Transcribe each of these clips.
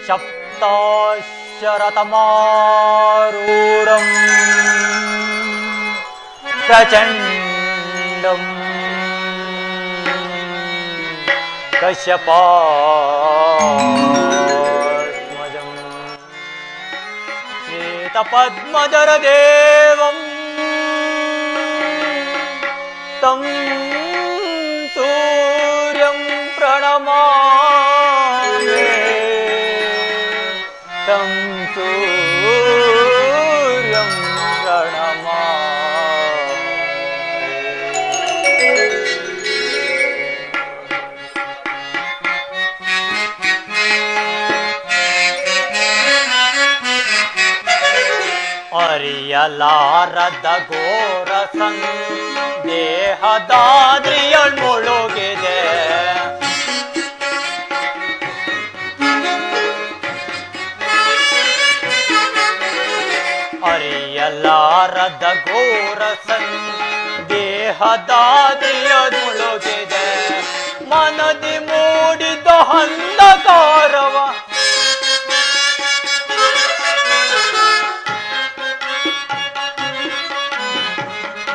सप्ताशरतमारूढं प्रचण्डं कश्यपात्मजं श्वेतपद्मधरदेवं तं सूर्यं प्रणमामि तं सूर्यं ಅರಿಯಲಾರದ ಘೋರ ಸಂದೇಹದಾದ್ರಿಯಳ್ ಮುಳುಗಿದೆ ಅರಿಯಲಾರದ ಘೋರ ಸಂದೇಹದಾದ್ರಿಯಳ್ ಮುಳುಗಿದೆ ಮನದಿ ಮೂಡಿದ ಅಂಧಕಾರವ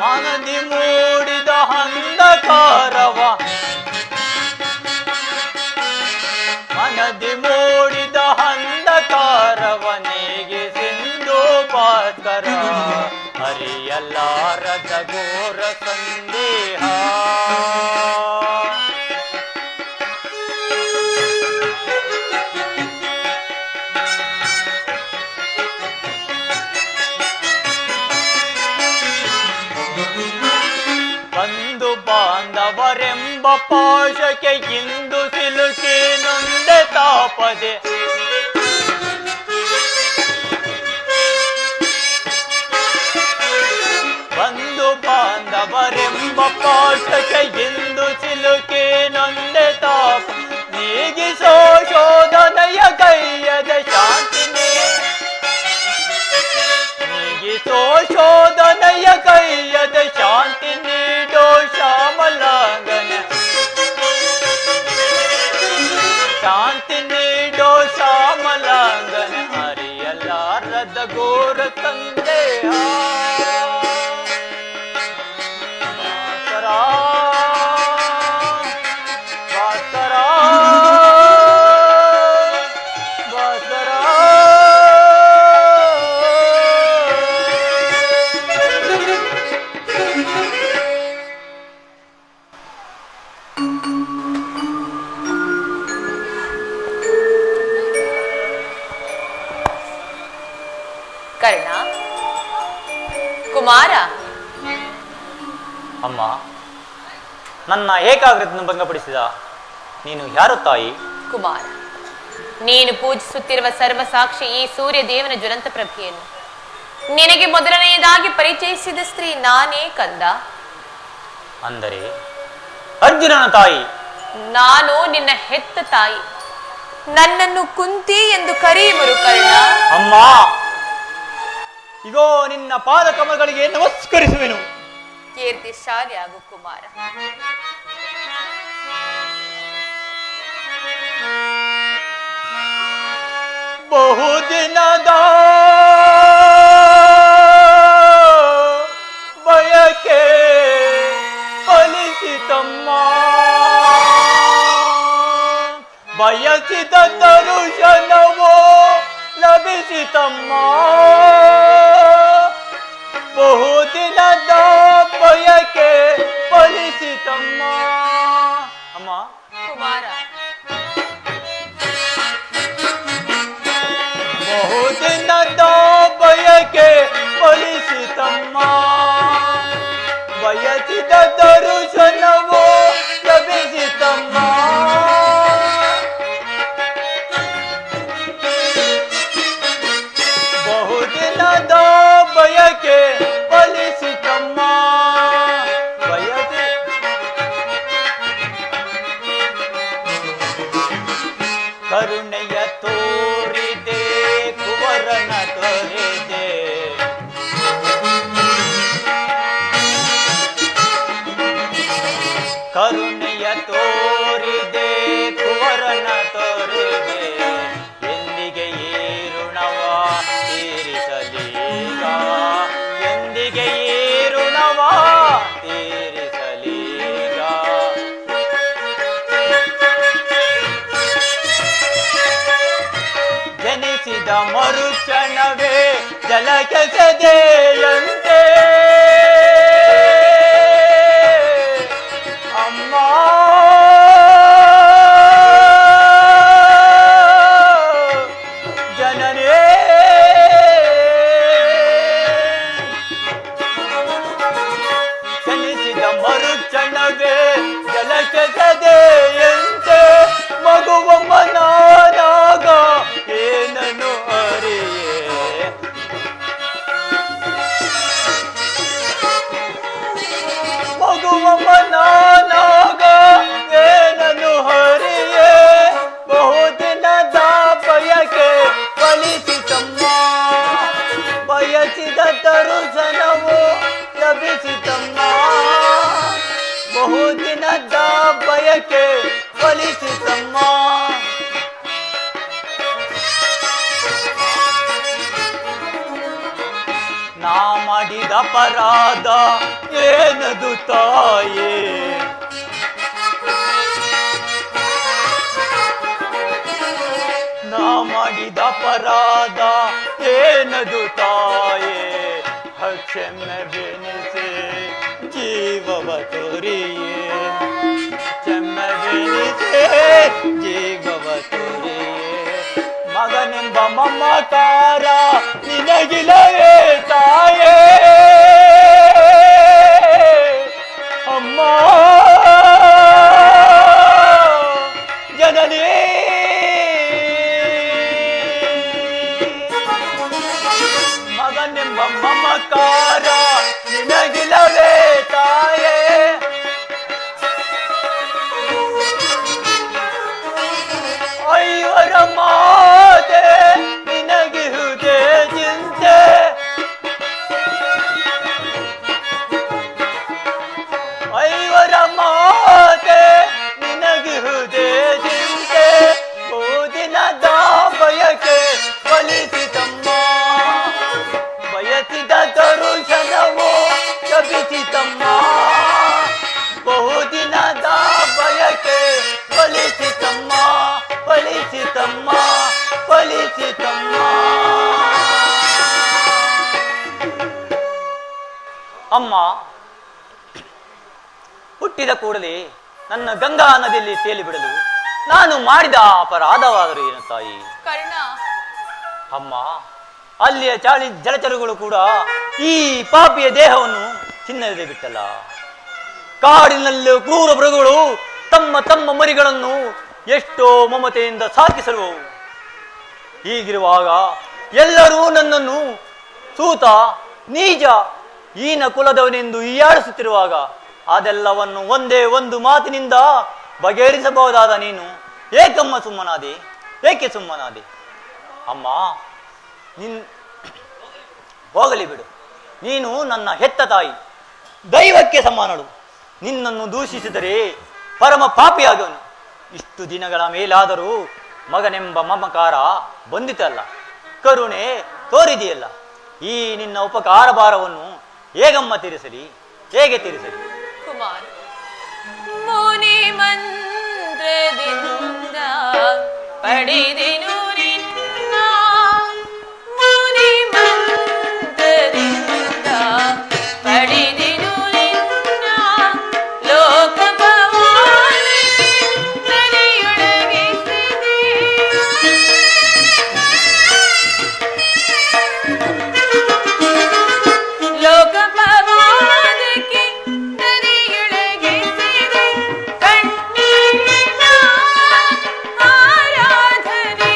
ಮನದಿ ಮೂಡಿದ ಅಂಧಕಾರವ ಮನದಿ ಮೂಡಿದ ಅಂಧಕಾರವ ನೀಗಿಸಿಂದು ಭಾಸ್ಕರ ಅರಿಯಲಾರದ ಘೋರ ಸಂದೇಹ ಬಂಧು ಬಾಂಧವರೆಂಬ ಪಾಶಕ್ಕೆ ಇಂದು ಸಿಲುಕಿ ನೊಂದೆ ತಾಪದೆ ಬಂಧು ಬಾಂಧವರೆಂಬ ಪಾಶಕ್ಕೆ ಇಂದು ಸಿಲುಕಿ ನೊಂದೆ ತಾಪ ನೀಗಿಸೋ ಶೋಧನೆಯ ಕೈಯದ ಶಾಂತಿ ನೀಗಿಸೋ ಶೋಧನೆಯ ಕೈಯದ ಶಾಂತಿ ನೀಡೋ ಶ್ಯಾಮಲಾಂಗನ ಶಾಂತಿ ನೀಡೋ ಶ್ಯಾಮಲಾಂಗನ ಅರಿಯಲಾರದ ಘೋರ ಸಂದೇಹ ಕರ್ಣ ಕುಮಾರ ಅಮ್ಮ ನನ್ನ ಏಕಾಗ್ರತೆಯನ್ನು ಭಂಗಪಡಿಸಿದ ನೀನು ಯಾರು ತಾಯಿ? ಕುಮಾರ, ನೀನು ಪೂಜಿಸುತ್ತಿರುವ ಸರ್ವಸಾಕ್ಷಿ ಈ ಸೂರ್ಯ ದೇವನ ಜ್ವಲಂತ ಪ್ರಭೆಯನ್ನು ನಿನಗೆ ಮೊದಲನೆಯದಾಗಿ ಪರಿಚಯಿಸಿದ ಸ್ತ್ರೀ ನಾನೇ ಕಂದ. ಅಂದರೆ ಅರ್ಜುನನ ತಾಯಿ? ನಾನು ನಿನ್ನ ಹೆತ್ತ ತಾಯಿ. ನನ್ನನ್ನು ಕುಂತಿ ಎಂದು ಕರೆಯುವರು ಕರ್ಣ. ಅಮ್ಮ, ಇಗೋ ನಿನ್ನ ಪಾದ ಕಮಲಗಳಿಗೆ ನಮಸ್ಕರಿಸುವೆನು. ಕೀರ್ತಿಶಾಲಿ ಆಗು ಕುಮಾರ. ಬಹುದಿನದ ಬಯಕೆ ಫಲಿಸಿತಮ್ಮ, ಬಯಸಿದ ದರುಶನವೋ ಲಭಿಸಿತಮ್ಮ. ಬಹುದಿನದ ಬಯಕೆ ಫಲಿಸಿತಮ್ಮ. ಅಮ್ಮ ಕುಮಾರ, ಬಹುದಿನದ ಬಯಕೆ ಫಲಿಸಿತಮ್ಮ, ಬಯಸಿದ ದರುಶನವೋ ಲಭಿಸಿತಮ್ಮ. ಬಹುದಿನದ ಬಯಕೆ ಫಲಿಸಿತಮ್ಮ, ಬಯಸಿ ಕರುಣೆಯ ತೋರಿದೆ ಕುವರನ ತೊರೆದೆ, ಕರುಣೆಯ ತೋರಿದೆ ಕುವರನ ತೊರೆದೆ. ಸೆನೆಸಿದ ಮರುಕ್ಷಣವೇ ಜಲಕ್ಕೆ ಸದೆಯಂತೆ ಅಮ್ಮ ಜನನೇ ಸೆನೆಸಿದ ಮರುಕ್ಷಣವೇ ಜಲಕ್ಕೆ ಸದೆಯಂತೆ ಮಗುವಮ್ಮ ನಾನಾಗ ಏನನ್ನು ಅರಿಯೇ ಮಗುವಮ್ಮ ನಾನಾಗ ಏನನ್ನು ಹರಿಯೇ ಬಹುದಿನದ ಬಯಕೆ ಫಲಿಸಿತಮ್ಮ ಬಯಸಿದ ತರುಸನವು ಲಭಿಸಿತಮ್ಮ ಬಹುದಿನದ ಬಯಕೆ ಫಲಿಸಿತಮ್ಮ ನಾ ಮಾಡಿದ ಅಪರಾಧ ಏನದು ತಾಯೇ ನಾ ಮಾಡಿದ ಅಪರಾಧ ಏನದು ತಾಯೇ ಕ್ಷಮೆ ಬೆನಿಸೆ ಜೀವವ ತೋರಿಯೇ ಕ್ಷಮೆ ಬೆನಿಸೆ ಜೀವವ ತೋರಿಯೇ ಮಗನೆಂಬ ಮಮಕಾರ ನಿನಗಿಲವೇ ತಾಯೇ ಅಮ್ಮ ಜನನೇ ಮಗನೆಂಬ ಮಮಕಾರ ನಿನಗಿಲವೇ ತಾಯೇ ಐವರ ಮಾತೆ ನಿನಗಿರುವುದೇ ಚಿಂತೆ ಐವರ ಮಾತೆ ನಿನಗಿರುವುದೇ ಚಿಂತೆ ಬಹುದಿನದ ಬಯಕೆ ಫಲಿಸಿತಮ್ಮ ಬಯಸಿದ ತರುಷನವು ಲಭಿಸಿತಮ್ಮ ಬಹುದಿನದ ಬಯಕೆ ಫಲಿಸಿತಮ್ಮ ಫಲಿಸಿತಮ್ಮ ಫಲಿಸಿತಮ್ಮ ಅಮ್ಮ ಹುಟ್ಟಿದ ಕೂಡಲೇ ನನ್ನ ಗಂಗಾ ನದಿಯಲ್ಲಿ ತೇಲಿಬಿಡಲು ನಾನು ಮಾಡಿದ ಅಪರಾಧವಾದರೂ ಏನು ತಾಯಿ ಕರ್ಣ ಅಮ್ಮ ಅಲ್ಲಿಯ ಜಲಚರಗಳು ಕೂಡ ಈ ಪಾಪಿಯ ದೇಹವನ್ನು ತಿನ್ನದೇ ಬಿಟ್ಟಲ್ಲ ಕಾಡಿನಲ್ಲಿ ಕ್ರೂರ ಮೃಗಗಳು ತಮ್ಮ ತಮ್ಮ ಮರಿಗಳನ್ನು ಎಷ್ಟೋ ಮಮತೆಯಿಂದ ಸಾಕಿಸಲು ಹೀಗಿರುವಾಗ ಎಲ್ಲರೂ ನನ್ನನ್ನು ಸೂತ ನೀಚ ಈನ ಕುಲದವನೆಂದು ಹೀಯಾಳಿಸುತ್ತಿರುವಾಗ ಅದೆಲ್ಲವನ್ನು ಒಂದೇ ಒಂದು ಮಾತಿನಿಂದ ಬಗೆಹರಿಸಬಹುದಾದ ನೀನು ಏಕಮ್ಮ ಸುಮ್ಮನಾದೆ ಏಕೆ ಸುಮ್ಮನಾದೆ ಅಮ್ಮ ಹೋಗಲಿ ಬಿಡು ನೀನು ನನ್ನ ಹೆತ್ತ ತಾಯಿ ದೈವಕ್ಕೆ ಸಮಾನಳು ನಿನ್ನನ್ನು ದೂಷಿಸಿದರೆ ಪರಮ ಪಾಪಿಯಾದವನು ಇಷ್ಟು ದಿನಗಳ ಮೇಲಾದರೂ ಮಗನೆಂಬ ಮಮಕಾರ ಬಂದಿತಲ್ಲ ಕರುಣೆ ತೋರಿದೆಯಲ್ಲ ಈ ನಿನ್ನ ಉಪಕಾರ ಭಾರವನ್ನು ಹೇಗಮ್ಮ ತೀರಿಸಲಿ ಹೇಗೆ ತೀರಿಸಲಿ ಕುಮಾರ್ ಮುನಿ ಮಂತ್ರದಿಂದ ಪಡೆದೆನು ನಿನ್ನ ಮುನಿ ಮಂತ್ರದಿಂದ ಪಡೆದೆನು ನಿನ್ನ ಲೋಕ ಭವಾನಿಗೆ ತಲೆಯೊಳಗಿಸಿದೆ ಲೋಕ ಭವಾನಿಗೆ ತಲೆಯೊಳಗಿಸಿದೆ ಕಣ್ಣೀರಿನ ಆರಾಧನೆ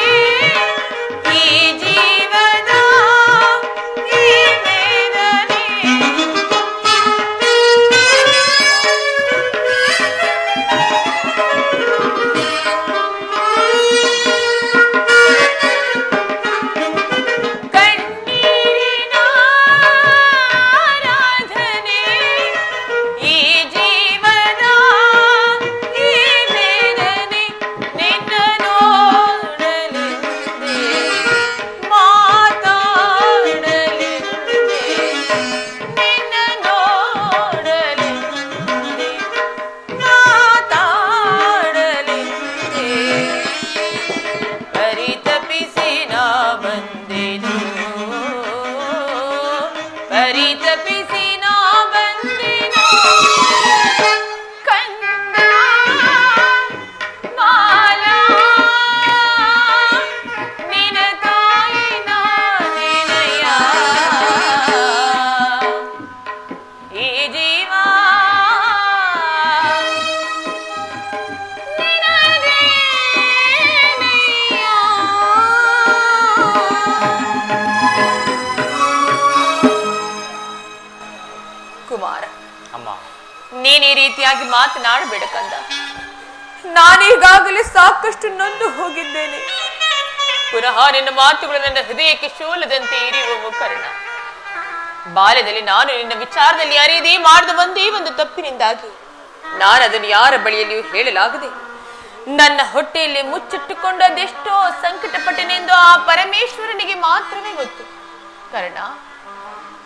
ನೀನ್ ಈ ರೀತಿಯಾಗಿ ಮಾತನಾಡಬೇಡ ಕಂದ. ನಾನೀಗಾಗಲೇ ಸಾಕಷ್ಟು ನೊಂದು ಹೋಗಿದ್ದೇನೆ. ಪುನಃ ನಿನ್ನ ಮಾತುಗಳು ನನ್ನ ಹೃದಯಕ್ಕೆ ಶೂಲದಂತೆ ಇರಿಯುವವು ಕರ್ಣ. ಬಾಲ್ಯದಲ್ಲಿ ನಾನು ನಿನ್ನ ವಿಚಾರದಲ್ಲಿ ಅರಿಯದೇ ಮಾಡಿದ ಒಂದೇ ಒಂದು ತಪ್ಪಿನಿಂದಾಗಿ ನಾನು ಅದನ್ನು ಯಾರ ಬಳಿಯಲ್ಲಿಯೂ ಹೇಳಲಾಗದೆ ನನ್ನ ಹೊಟ್ಟೆಯಲ್ಲಿ ಮುಚ್ಚಿಟ್ಟುಕೊಂಡು ಅದೆಷ್ಟೋ ಸಂಕಟಪಟ್ಟನೆಂದು ಆ ಪರಮೇಶ್ವರನಿಗೆ ಮಾತ್ರವೇ ಗೊತ್ತು. ಕರ್ಣ,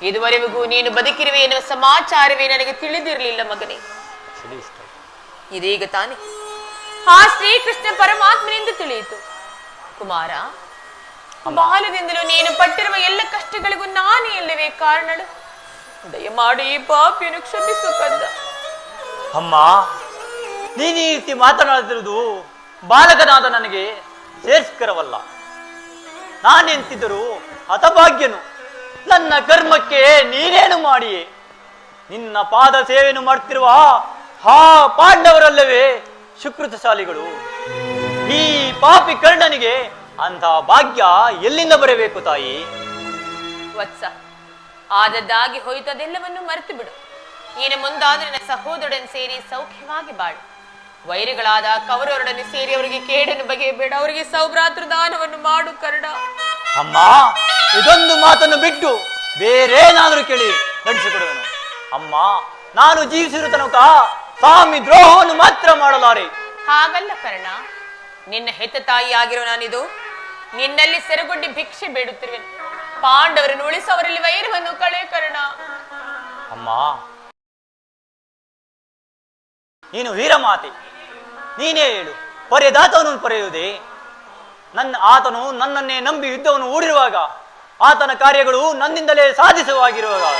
ಇದುವರೆಗೂ ನೀನು ಬದುಕಿರುವೆ ಎನ್ನುವ ಸಮಾಚಾರವೇ ನನಗೆ ತಿಳಿದಿರಲಿಲ್ಲ ಮಗನೇ. ಇದೀಗ ತಾನೆ ಆ ಶ್ರೀಕೃಷ್ಣ ಪರಮಾತ್ಮನಿಂದ ತಿಳಿಯಿತು. ಕುಮಾರ, ಬಾಲ್ಯದಿಂದಲೂ ನೀನು ಪಟ್ಟಿರುವ ಎಲ್ಲ ಕಷ್ಟಗಳಿಗೂ ನಾನೇ ಇಲ್ಲವೇ ಕಾರಣಳು. ದಯಮಾಡಿ ಈ ಪಾಪಿಯನ್ನು ಕ್ಷಮಿಸು ಕಂದ. ಅಮ್ಮ, ನೀನು ಈ ರೀತಿ ಮಾತನಾಡುತ್ತಿರುವುದು ಬಾಲಕನಾದ ನನಗೆ ಶ್ರೇಷ್ಠಕರವಲ್ಲ. ನಾನೆಂತಿದ್ದರೂ ಹತಭಾಗ್ಯನು. ನನ್ನ ಕರ್ಮಕ್ಕೆ ನೀನೇನು ಮಾಡಿಯೇ? ನಿನ್ನ ಪಾದ ಸೇವೆಯನ್ನು ಮಾಡುತ್ತಿರುವ ಆ ಪಾಂಡವರಲ್ಲವೇ ಸುಕೃತಶಾಲಿಗಳು? ಈ ಪಾಪಿ ಕರ್ಣನಿಗೆ ಅಂತಹ ಭಾಗ್ಯ ಎಲ್ಲಿಂದ ಬರಬೇಕು ತಾಯಿ? ವತ್ಸ, ಆದದ್ದಾಗಿ ಹೋಯಿತು, ಅದೆಲ್ಲವನ್ನು ಮರೆತು ಬಿಡು. ಇನ್ನು ಮುಂದಾದ್ರೆ ನನ್ನ ಸಹೋದರನ ಸೇರಿ ಸೌಖ್ಯವಾಗಿ ಬಾಳು. ವೈರಿಗಳಾದ ಕೌರವರೊಡನೆ ಸೇರಿ ಅವರಿಗೆ ಕೇಡನ್ನು ಬಗೆಯಬೇಡ. ಅವರಿಗೆ ಸೌಭ್ರಾತೃ ದಾನವನ್ನು ಮಾಡು ಕರ್ಣ. ಅಮ್ಮ, ಇದೊಂದು ಮಾತನ್ನು ಬಿಟ್ಟು ಬೇರೇನಾದ್ರೂ ಕೇಳಿ ನಡೆಸಿಕೊಡುವನು. ಅಮ್ಮ, ನಾನು ಜೀವಿಸಿರುವ ತನಕ ಸ್ವಾಮಿ ದ್ರೋಹವನ್ನು ಮಾತ್ರ ಮಾಡಲಾರೆ. ಹಾಗಲ್ಲ ಕರ್ಣ, ನಿನ್ನ ಹೆತ್ತ ತಾಯಿ ಆಗಿರೋ ನಾನಿದು ನಿನ್ನಲ್ಲಿ ಸೆರಗೊಡ್ಡಿ ಭಿಕ್ಷೆ ಬೇಡುತ್ತಿರುವೆನು. ಪಾಂಡವರನ್ನು ಉಳಿಸಿ ಅವರಲ್ಲಿ ವೈರವನ್ನು ಕಳೆ ಕರ್ಣ. ಅಮ್ಮ, ನೀನು ವೀರಮಾತೆ, ನೀನೇ ಹೇಳು, ಪೊರೆದಾತವನು ಪೊರೆಯುವುದೇ? ಆತನು ನನ್ನನ್ನೇ ನಂಬಿ ಯುದ್ಧವನ್ನು ಹೂಡಿರುವಾಗ, ಆತನ ಕಾರ್ಯಗಳು ನನ್ನಿಂದಲೇ ಸಾಧಿಸುವಾಗಿರುವಾಗ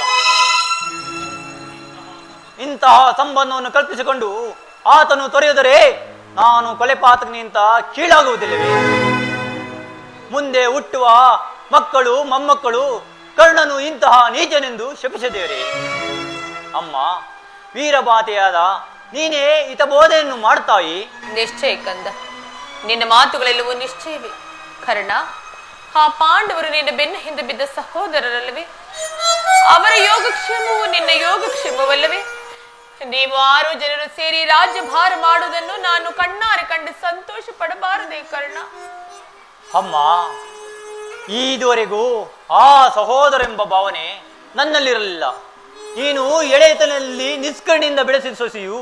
ಇಂತಹ ಸಂಬಂಧವನ್ನು ಕಲ್ಪಿಸಿಕೊಂಡು ಆತನು ತೊರೆಯುದರೆ ನಾನು ಕೊಲೆಪಾತಕನಿಂತ ಕೀಳಾಗುವುದಿಲ್ಲವೇ? ಮುಂದೆ ಹುಟ್ಟುವ ಮಕ್ಕಳು ಮೊಮ್ಮಕ್ಕಳು ಕರ್ಣನು ಇಂತಹ ನೀಚನೆಂದು ಶಪಿಸಿದ್ದೇವೆ. ಅಮ್ಮ, ವೀರಮಾತೆಯಾದ ನೀನೇ ಹಿತಬೋಧೆಯನ್ನು ಮಾಡ್ತಾಯಿ. ನಿಶ್ಚಯ ಕಂದ, ನಿನ್ನ ಮಾತುಗಳೆಲ್ಲವೂ ನಿಶ್ಚಯವೇ. ಕರ್ಣ, ಆ ಪಾಂಡವರು ನಿನ್ನ ಬೆನ್ನ ಹಿಂದೆ ಬಿದ್ದ ಸಹೋದರರಲ್ಲವೇ? ಅವರ ಯೋಗಕ್ಷೇಮವು ನಿನ್ನ ಯೋಗಕ್ಷೇಮವಲ್ಲವೇ? ನೀವು 6 ಜನರು ಸೇರಿ ರಾಜ್ಯಭಾರ ಮಾಡುವುದನ್ನು ನಾನು ಕಣ್ಣಾರೆ ಕಂಡು ಸಂತೋಷ ಪಡಬಾರದೆ ಕರ್ಣ? ಅಮ್ಮ, ಇದುವರೆಗೂ ಆ ಸಹೋದರೆಂಬ ಭಾವನೆ ನನ್ನಲ್ಲಿರಲಿಲ್ಲ. ನೀನು ಎಳೆತನಲ್ಲಿ ನಿಷ್ಕರ್ಣಿಯಿಂದ ಬೆಳೆಸಿದ ಸೊಸೆಯು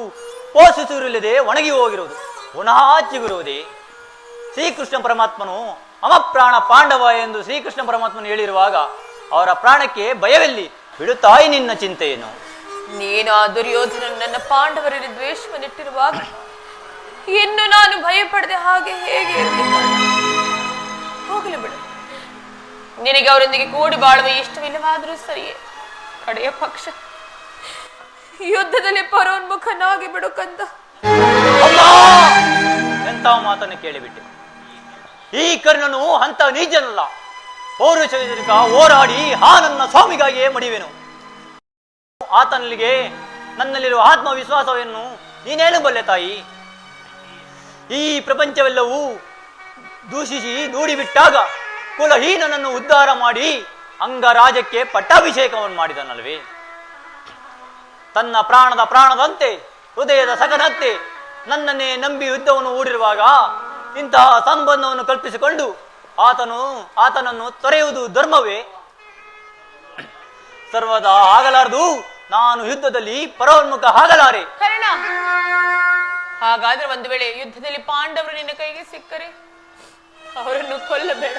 ಪೋಷಿಸಿರಲಿದೆ ಒಣಗಿ ಹೋಗಿರುವುದು, ಪುನಃ ಚಿಗುರುವುದೇ? ಶ್ರೀಕೃಷ್ಣ ಪರಮಾತ್ಮನು ಅಮಪ್ರಾಣ ಪಾಂಡವ ಎಂದು ಶ್ರೀಕೃಷ್ಣ ಪರಮಾತ್ಮನು ಹೇಳಿರುವಾಗ ಅವರ ಪ್ರಾಣಕ್ಕೆ ಭಯವೆಲ್ಲಿ? ಬಿಡುತ್ತಾಯಿ ನಿನ್ನ ಚಿಂತೆಯನ್ನು. ನೀನು ಆ ದುರ್ಯೋಧನ ನನ್ನ ಪಾಂಡವರಲ್ಲಿ ದ್ವೇಷವನ್ನಿಟ್ಟಿರುವಾಗ ಇನ್ನು ನಾನು ಭಯಪಡದೆ ಹಾಗೆ ಹೇಗೆ ಹೋಗಲಿ ಬಿಡು. ನಿನಗೆ ಅವರೊಂದಿಗೆ ಕೂಡಿ ಬಾಳುವ ಇಷ್ಟವಿಲ್ಲವಾದರೂ ಸರಿಯೇ. ಕಡೆಯ ಪಕ್ಷ ಯುದ್ಧದಲ್ಲಿ ಪರೋನ್ಮುಖನಾಗಿ ಬಿಡು ಕಂದ. ಎಂತ ಮಾತನ್ನು ಕೇಳಿಬಿಟ್ಟೆ. ಈ ಕರ್ಣನು ಅಂತ ನೀಚನಲ್ಲ. ಪೌರುಷ ಹೋರಾಡಿ ಆ ನನ್ನ ಸ್ವಾಮಿಗಾಗಿಯೇ ಮಡಿವೆನು. ಆತನಲ್ಲಿಗೆ ನನ್ನಲ್ಲಿರುವ ಆತ್ಮವಿಶ್ವಾಸವನ್ನು ನೀನೇನು ಬಲ್ಲೆ ತಾಯಿ? ಈ ಪ್ರಪಂಚವೆಲ್ಲವೂ ದೂಷಿಸಿ ದೂಡಿಬಿಟ್ಟಾಗ ಕುಲಹೀನನನ್ನು ಉದ್ಧಾರ ಮಾಡಿ ಅಂಗರಾಜಕ್ಕೆ ಪಟ್ಟಾಭಿಷೇಕವನ್ನು ಮಾಡಿದನಲ್ವೇ? ತನ್ನ ಪ್ರಾಣದಂತೆ ಹೃದಯದ ಸಗನಂತೆ ನನ್ನನ್ನೇ ನಂಬಿ ಯುದ್ಧವನ್ನು ಹೂಡಿರುವಾಗ ಇಂತಹ ಸಂಬಂಧವನ್ನು ಕಲ್ಪಿಸಿಕೊಂಡು ಆತನನ್ನು ತೊರೆಯುವುದು ಧರ್ಮವೇ? ಸರ್ವದಾ ಆಗಲಾರದು. ನಾನು ಯುದ್ಧದಲ್ಲಿ ಪರೋನ್ಮುಖ ಆಗಲಾರೆ. ಕರ್ಣ, ಹಾಗಾದ್ರೆ ಒಂದು ವೇಳೆ ಯುದ್ಧದಲ್ಲಿ ಪಾಂಡವರು ನಿನ್ನ ಕೈಗೆ ಸಿಕ್ಕರೆ ಅವರನ್ನು ಕೊಲ್ಲಬೇಡ,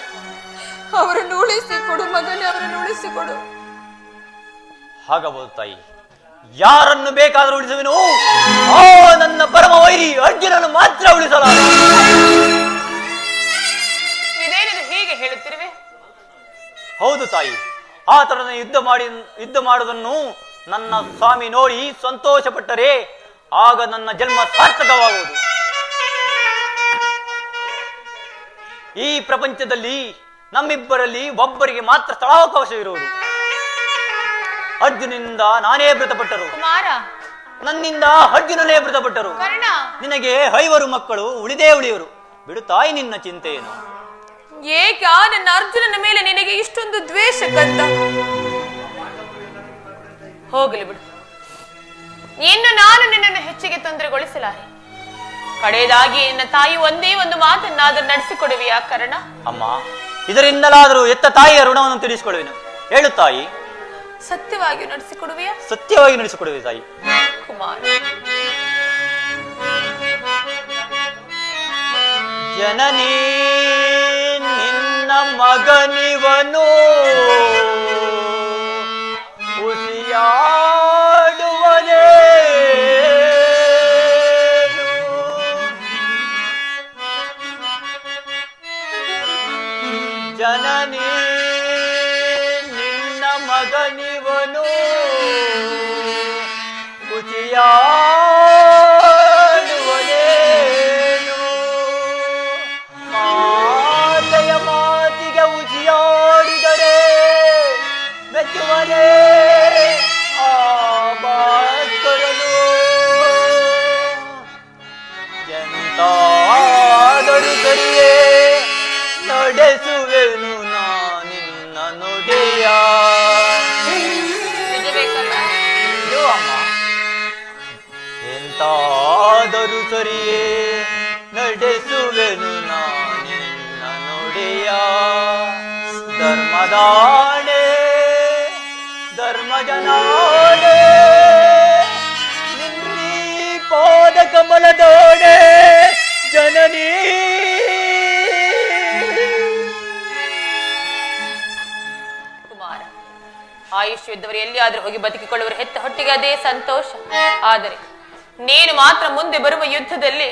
ಅವರನ್ನು ಉಳಿಸಿಕೊಡು ಮಗನೇ, ಅವರನ್ನು ಉಳಿಸಿಕೊಡು. ಆಗಬಹುದು ತಾಯಿ, ಯಾರನ್ನು ಬೇಕಾದರೂ ಉಳಿಸುವೆನು. ಆ ನನ್ನ ಪರಮ ವೈರಿ ಅರ್ಜುನನು ಮಾತ್ರ ಉಳಿಸಲಾರೆ. ಇದೇನಿದು ಹೀಗೆ ಹೇಳುತ್ತಿರುವೆ? ಹೌದು ತಾಯಿ, ಆತನ ಯುದ್ಧ ಮಾಡುವುದನ್ನು ನನ್ನ ಸ್ವಾಮಿ ನೋಡಿ ಸಂತೋಷ ಪಟ್ಟರೆ ಆಗ ನನ್ನ ಜನ್ಮ ಸಾರ್ಥಕವಾಗುವುದು. ಈ ಪ್ರಪಂಚದಲ್ಲಿ ನಮ್ಮಿಬ್ಬರಲ್ಲಿ ಒಬ್ಬರಿಗೆ ಮಾತ್ರ ಸ್ಥಳಾವಕಾಶ ಇರುವುದು. ಅರ್ಜುನನಿಂದ ನಾನೇ ಮೃತಪಟ್ಟರು, ನನ್ನಿಂದ ಅರ್ಜುನನೇ ಮೃತಪಟ್ಟರು. ನಿನಗೆ 5 ಮಕ್ಕಳು ಉಳಿದೇ ಉಳಿಯರು. ಬಿಡು ತಾಯಿ ನಿನ್ನ ಚಿಂತೆಯನ್ನು. ಏಕ ನನ್ನ ಅರ್ಜುನನ ಮೇಲೆ ನಿನಗೆ ಇಷ್ಟೊಂದು ದ್ವೇಷ ಕಂದ? ಹೋಗಲಿ ಬಿಡು. ಇನ್ನು ನಾನು ನಿನ್ನನ್ನು ಹೆಚ್ಚಿಗೆ ತೊಂದರೆಗೊಳಿಸಲಾರೆ. ಕಡೆಯದಾಗಿ ನಿನ್ನ ತಾಯಿ ಒಂದೇ ಒಂದು ಮಾತನ್ನಾದರೂ ನಡೆಸಿಕೊಡುವೆಯಾ ಕರ್ಣ? ಅಮ್ಮ, ಇದರಿಂದಲಾದರೂ ಎತ್ತ ತಾಯಿಯ ಋಣವನ್ನು ತೀರಿಸಿಕೊಳ್ಳುವೆನು. ಹೇಳು ತಾಯಿ. ಸತ್ಯವಾಗಿಯೂ ನಡೆಸಿಕೊಡುವೆಯಾ? ಸತ್ಯವಾಗಿ ನಡೆಸಿಕೊಡುವೆ ತಾಯಿ. ಕುಮಾರ, ಜನನಿ ನಿನ್ನ ಮಗನಿವನು ಉಸಿಯಾಡುವನೇ ಜನನಿ ನಿನ್ನ ಮಗನಿವನು ಉಸಿಯಾಡುವನೇನು ಮಾತೆಯ ಮಾತಿಗೆ ಉಸಿಯಾಡಿದರೆ ಮೆಚ್ಚುವನೇ ಆ ಭಾಸ್ಕರನು ಎಂತಾದರೂ ಸರಿಯೇ ನಡೆಸುವೆನು ನಾನಿನ್ನ ನುಡಿಯ. ಇದು ಅಮ್ಮ, ಎಂತಾದರೂ ಸರಿಯೇ ನಡೆಸುವೆನು ನಾನಿನ್ನ ನುಡಿಯ. ಧರ್ಮದಾಣೆ ಧರ್ಮಜನಾಣೆ ನಿನ್ನೀ ಪಾದ ಕಮಲದೋಣೆ ಜನನೀ. ಆಯುಷ್ಯ ಇದ್ದವರು ಎಲ್ಲಿಯಾದ್ರೂ ಹೋಗಿ ಬದುಕಿಕೊಳ್ಳುವರು, ಹೆತ್ತ ಹೊಟ್ಟಿಗೆ ಅದೇ ಸಂತೋಷ. ಆದರೆ ನೀನು ಮಾತ್ರ ಮುಂದೆ ಬರುವ ಯುದ್ಧದಲ್ಲಿ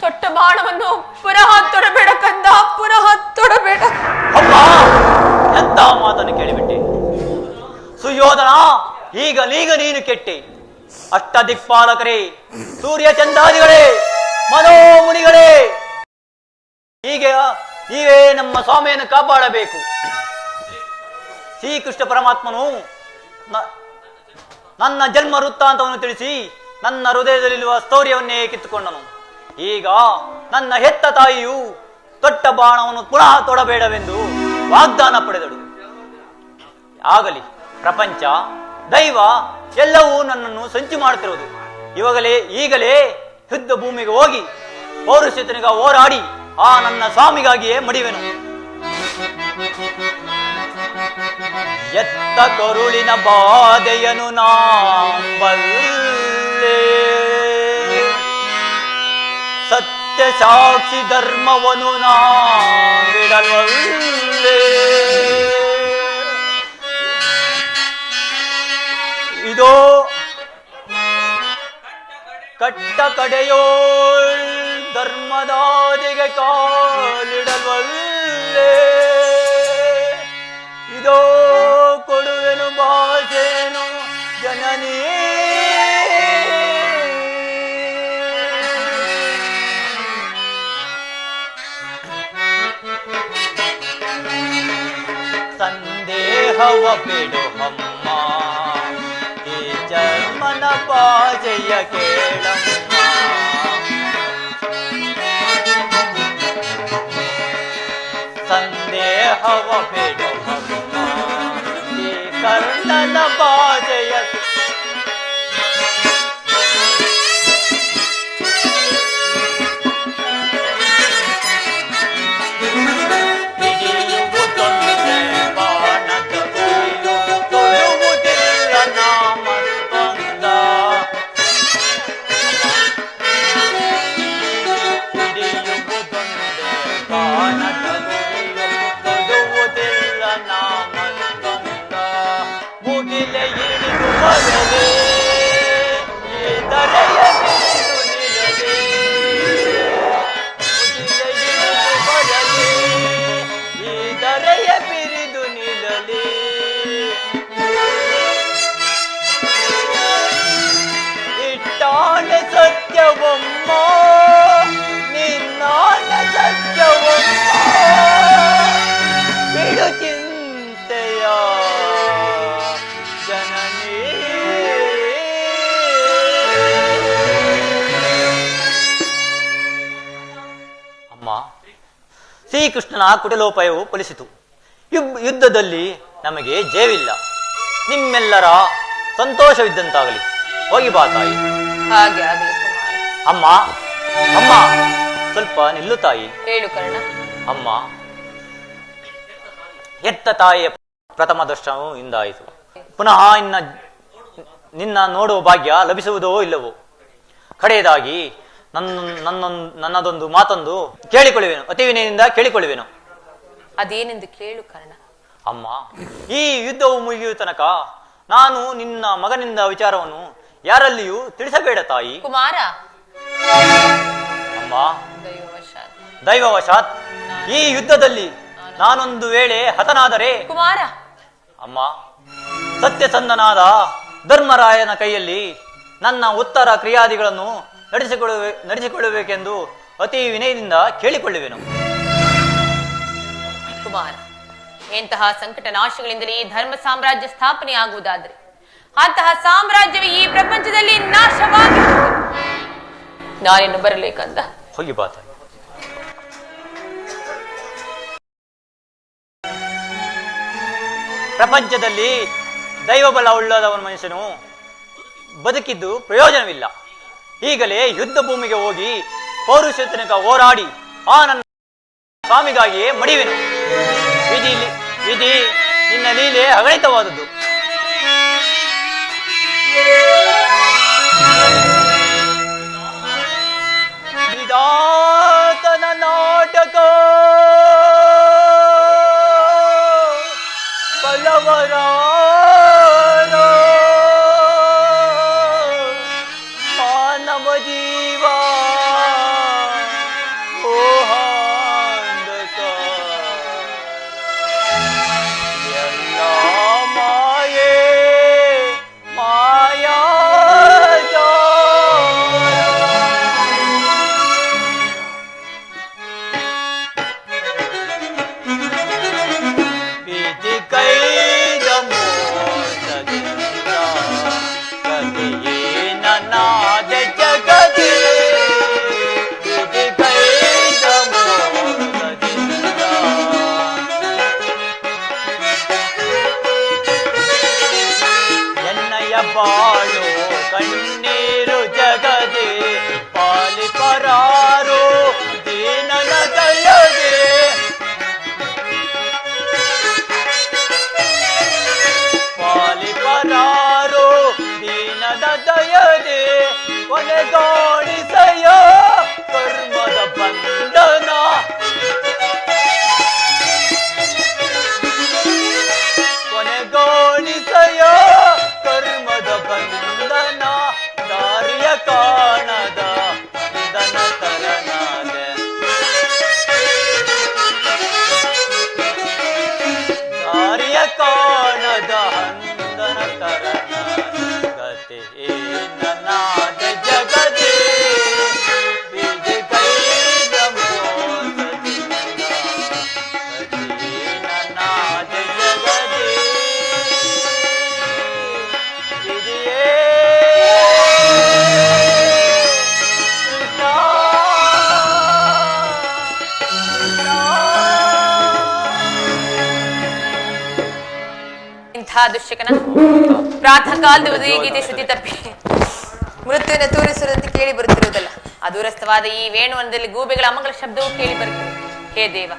ತೊಟ್ಟ ಬಾಣವನ್ನು ಪುನಃ ತೊಡಬೇಡ ಕಂದ, ಪುನಃ ತೊಡಬೇಡ. ಅಮ್ಮ, ಎಂತ ಮಾತನ್ನು ಕೇಳಿಬಿಟ್ಟೆ ಸುಯೋಧನ. ಈಗ ನೀನು ಕೆಟ್ಟೆ. ಅಷ್ಟ ದಿಕ್ಪಾಲಕರೇ, ಸೂರ್ಯ ಚಂದ್ರಾದಿಗಳೇ, ಮನೋಮುನಿಗಳೇ, ಹೀಗೆ ನೀವೇ ನಮ್ಮ ಸ್ವಾಮಿಯನ್ನು ಕಾಪಾಡಬೇಕು. ಶ್ರೀಕೃಷ್ಣ ಪರಮಾತ್ಮನು ನನ್ನ ಜನ್ಮ ವೃತ್ತಾಂತವನ್ನು ತಿಳಿಸಿ ನನ್ನ ಹೃದಯದಲ್ಲಿರುವ ಸ್ಥೌರ್ಯವನ್ನೇ ಕಿತ್ತುಕೊಂಡನು. ಈಗ ನನ್ನ ಹೆತ್ತ ತಾಯಿಯು ತೊಟ್ಟ ಬಾಣವನ್ನು ಪುನಃ ತೊಡಬೇಡವೆಂದು ವಾಗ್ದಾನ ಪಡೆದಳು. ಆಗಲಿ, ಪ್ರಪಂಚ ದೈವ ಎಲ್ಲವೂ ನನ್ನನ್ನು ಸಂಚು ಮಾಡುತ್ತಿರುವುದು. ಈಗಲೇ ಯುದ್ಧ ಭೂಮಿಗೆ ಹೋಗಿ ಪೌರುಷತನಿಗ ಹೋರಾಡಿ ಆ ನನ್ನ ಸ್ವಾಮಿಗಾಗಿಯೇ ಮಡಿವೆನು. ಎತ್ತ ಕರುಳಿನ ಬಾಧೆಯನು ನಾ ಬಲ್ಲೆ, ಸತ್ಯ ಸಾಕ್ಷಿ ಧರ್ಮವನು ನಾ ಬಿಡಲ್ವಲ್ಲೆ. ಇದೋ ಕಟ್ಟ ಕಡೆಯೋಳ್ ಧರ್ಮದಾದಿಗೆ ಕಾಲಿಡಲ್ವಲ್ಲೆ. ಇದೋ ಕೊಡುವೆನು ಭಾಷೆನು ಜನನೀ. ಸಂದೇಹವ ಬಿಡು ಅಮ್ಮ, ಈ ಜನ್ಮನ ಭಾಷೆಯ ಕೇಳಮ್ಮ. ಸಂದೇಹವ ಬಿಡು ಅಮ್ಮ, ಈ ಕರ್ಣನ ಭಾಷೆಯ ಸತ್ಯವಮ್ಮ, ನಿನ್ನಾಣ ಸತ್ಯವಮ್ಮ, ಬಿಡು ಚಿಂತೆಯ ಜನನೀ. ಅಮ್ಮ, ಶ್ರೀಕೃಷ್ಣನ ಕುಟಿಲೋಪಾಯವು ಫಲಿಸಿತು. ಯುದ್ಧದಲ್ಲಿ ನಮಗೆ ಜಯವಿಲ್ಲ. ನಿಮ್ಮೆಲ್ಲರ ಸಂತೋಷವಿದ್ದಂತಾಗಲಿ. ಹೋಗಿ ಬಾ ತಾಯಿ. ಹಾಗೆ ಆಗಲಿ ಕುಮಾರ. ಅಮ್ಮ ಅಮ್ಮ ಸ್ವಲ್ಪ ನಿಲ್ಲು ತಾಯಿ. ಹೇಳು ಕರ್ಣ. ಅಮ್ಮ, ಎತ್ತ ತಾಯಿಯ ಪ್ರಥಮ ದರ್ಶನವೂ ಇಂದಾಯಿತು. ಪುನಃ ನಿನ್ನ ನೋಡುವ ಭಾಗ್ಯ ಲಭಿಸುವುದೋ ಇಲ್ಲವೋ. ಕಡೆಯದಾಗಿ ನನ್ನದೊಂದು ಮಾತೊಂದು ಕೇಳಿಕೊಳ್ಳುವೆನು, ಅತಿ ವಿನಯದಿಂದ ಕೇಳಿಕೊಳ್ಳುವೆನು. ಅದೇನೆಂದು ಕೇಳು ಕರ್ಣ. ಅಮ್ಮ, ಈ ಯುದ್ಧವು ಮುಗಿಯುವ ತನಕ ನಾನು ನಿನ್ನ ಮಗನಿಂದ ವಿಚಾರವನ್ನು ಯಾರಲ್ಲಿಯೂ ತಿಳಿಸಬೇಡ ತಾಯಿ. ಕುಮಾರ, ಅಮ್ಮ, ದೈವವಶಾತ್ ಈ ಯುದ್ಧದಲ್ಲಿ ನಾನೊಂದು ವೇಳೆ ಹತನಾದರೆ ಕುಮಾರ, ಅಮ್ಮ, ಸತ್ಯಸಂಧನಾದ ಧರ್ಮರಾಯನ ಕೈಯಲ್ಲಿ ನನ್ನ ಉತ್ತರ ಕ್ರಿಯಾದಿಗಳನ್ನು ನಡೆಸಿಕೊಳ್ಳಬೇಕೆಂದು ಅತಿ ವಿನಯದಿಂದ ಕೇಳಿಕೊಳ್ಳುವೆನು. ಕುಮಾರ, ಎಂತಹ ಸಂಕಟ ನಾಶಗಳಿಂದಲೇ ಈ ಧರ್ಮ ಸಾಮ್ರಾಜ್ಯ ಸ್ಥಾಪನೆ ಆಗುವುದಾದರೆ ಅಂತಹ ಸಾಮ್ರಾಜ್ಯವೇ ಈ ಪ್ರಪಂಚದಲ್ಲಿ ನಾಶವಾಗಿ ನಾನೇನು ಬರಲೇಕಂದ. ಹೋಗಿ ಬಾ ತಾಯಿ. ಪ್ರಪಂಚದಲ್ಲಿ ದೈವಬಲ ಉಳ್ಳದವನ ಮನುಷ್ಯನು ಬದುಕಿದ್ದು ಪ್ರಯೋಜನವಿಲ್ಲ. ಈಗಲೇ ಯುದ್ಧ ಭೂಮಿಗೆ ಹೋಗಿ ಪೌರುಷ ತನಕ ಹೋರಾಡಿ ಆ ನನ್ನ ಸ್ವಾಮಿಗಾಗಿಯೇ ಮಡಿವೆನು. ವಿಧಿ ನಿನ್ನ ಲೀಲೆ ಅಗಣಿತವಾದದ್ದು. ವಿಧಾತನ ನಾಟಕ ಬಲವರ ಮಾನವ ಜೀವ ಓಹಾಂದಕ ಎಲ್ಲ ಮಾಯೇ ಮಾಯಾ ಬಾಳು ಕಣ್ಣೀರು ಜಗದೆ ಪಾಲಿಪರಾರು ದೀನನ ದಯದೆ ಪಾಲಿಪರಾರು ದೀನದ ದಯದೆ ಕೊನೆಗಾಣಿಸಯ ಕರ್ಮದ ಬಂಧನ ಕೊನೆಗಾಣಿಸಯ ಕರ್ಮದ ಬಂಧನ ದಾರಿಯ ಕಾಣದ ದನ ತರನಾದ ದಾರಿಯ ಕಾಣದ ಹಂದನ ತರನಾದ ಗತೆ ನನಾದ ಜಗದೇ ಬಿಜಿ ಕೈದ ಮೋಸದಿಂದ ಗತೆ ನನಾದ ಜಗದೇ ದುಶ್ಯಕನ ಪ್ರಾತಃ ಕಾಲದ ಉದಯಗೀತೆ ಶ್ರುತಿ ತಪ್ಪಿ ಮೃತ್ಯುವಿನ ತೋರಿಸುವಂತೆ ಕೇಳಿ ಬರುತ್ತಿರುವುದಲ್ಲ. ಅದೂರಸ್ಥವಾದ ಈ ವೇಣುವನದಲ್ಲಿ ಗೂಬೆಗಳ ಅಮಂಗಲ ಶಬ್ದವೂ ಕೇಳಿ ಬರುತ್ತದೆ. ಹೇ ದೇವ,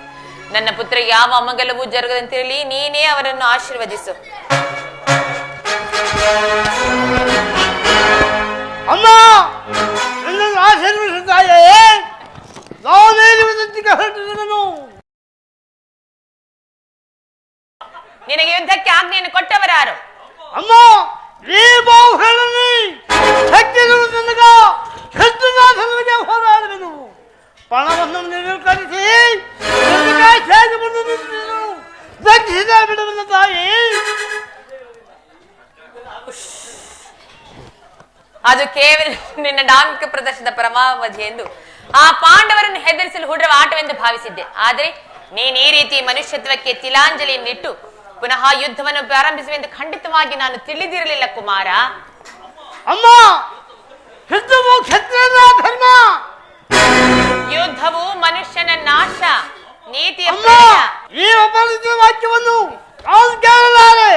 ನನ್ನ ಪುತ್ರ ಯಾವ ಅಮಂಗಲವೂ ಜರುಗದಂತಿರಲಿ, ನೀನೇ ಅವರನ್ನು ಆಶೀರ್ವದಿಸು. ಅಮ್ಮ, ನನ್ನನ್ನು ಆಶೀರ್ವದಿಸುತ್ತಾಯೇ? ಹೊರಟಿದ್ದನು. ನಿನಗೆ ಯುದ್ಧಕ್ಕೆ ಆಜ್ಞೆಯನ್ನು ಕೊಟ್ಟವರಾರು? ಅಮ್ಮ, ಈ ಬಾಹುಗಳಲ್ಲಿ ಶಕ್ತಿಗಳು ನನಗ ಶತ್ರುನಾಥನಿಗೆ ಹೋರಾಡುವೆನು. ಪಣವನ್ನು ನಿರಾಕರಿಸಿ ದಕ್ಷಿಣ ಬಿಡುವನು ತಾಯಿ. ಅದು ಕೇವಲ ನಿನ್ನ ಡಾಂಬಿಕ ಪ್ರದರ್ಶನದ ಪರಮಾವಧಿ ಎಂದು ಆ ಪಾಂಡವರನ್ನು ಹೆದರಿಸಲು ಹೂಡುವ ಆಟವೆಂದು ಭಾವಿಸಿದ್ದೆ. ಆದರೆ ನೀನ್ ಈ ರೀತಿ ಮನುಷ್ಯತ್ವಕ್ಕೆ ತಿಲಾಂಜಲಿಯನ್ನಿಟ್ಟು ಪುನಃ ಯುದ್ಧವನ್ನು ಪ್ರಾರಂಭಿಸುವೆಂದು ಖಂಡಿತವಾಗಿ ನಾನು ತಿಳಿದಿರಲಿಲ್ಲ ಕುಮಾರ. ಅಮ್ಮ, ಯುದ್ಧವು ಕ್ಷತ್ರಿಯರ ಧರ್ಮ. ಯುದ್ಧವು ಮನುಷ್ಯನ ನಾಶ, ನೀತಿಯ ಈ ಅಪರಿಚಿತ ವಾಕ್ಯವನ್ನು ನಾನು ಕೇಳಲಾರೆ.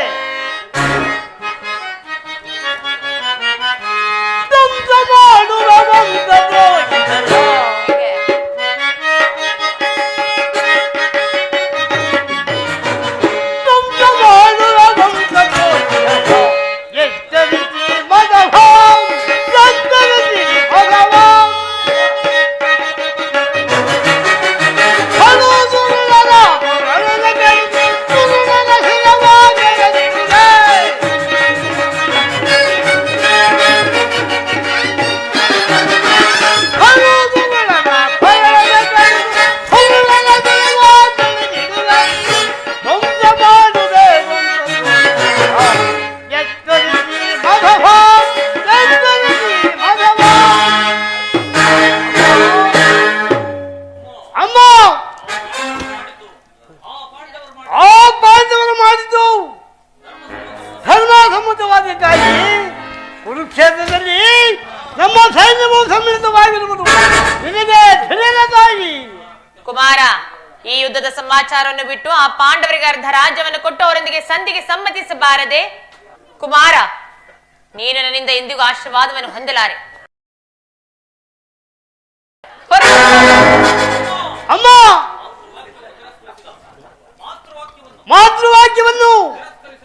ಕುರುಕ್ಷೇತ್ರದಲ್ಲಿ ನಮ್ಮ ಸೈನ್ಯವು ಸಮ್ಮಿಳಿತವಾಗಿರುವುದು ನಿನಗೆ ತಿಳಿಯದ ತಾಯಿ. ಕುಮಾರ, ಈ ಯುದ್ಧದ ಸಮಾಚಾರವನ್ನು ಬಿಟ್ಟು ಆ ಪಾಂಡವರಿಗೆ ಅರ್ಧ ರಾಜ್ಯವನ್ನು ಕೊಟ್ಟು ಅವರೊಂದಿಗೆ ಸಂಧಿಗೆ ಸಮ್ಮತಿಸಬಾರದೆ? ಕುಮಾರ, ನೀನು ನನ್ನಿಂದ ಎಂದಿಗೂ ಆಶೀರ್ವಾದವನ್ನು ಹೊಂದಲಾರೆ. ಅಮ್ಮ, ಮಾತೃವಾಕ್ಯವನ್ನು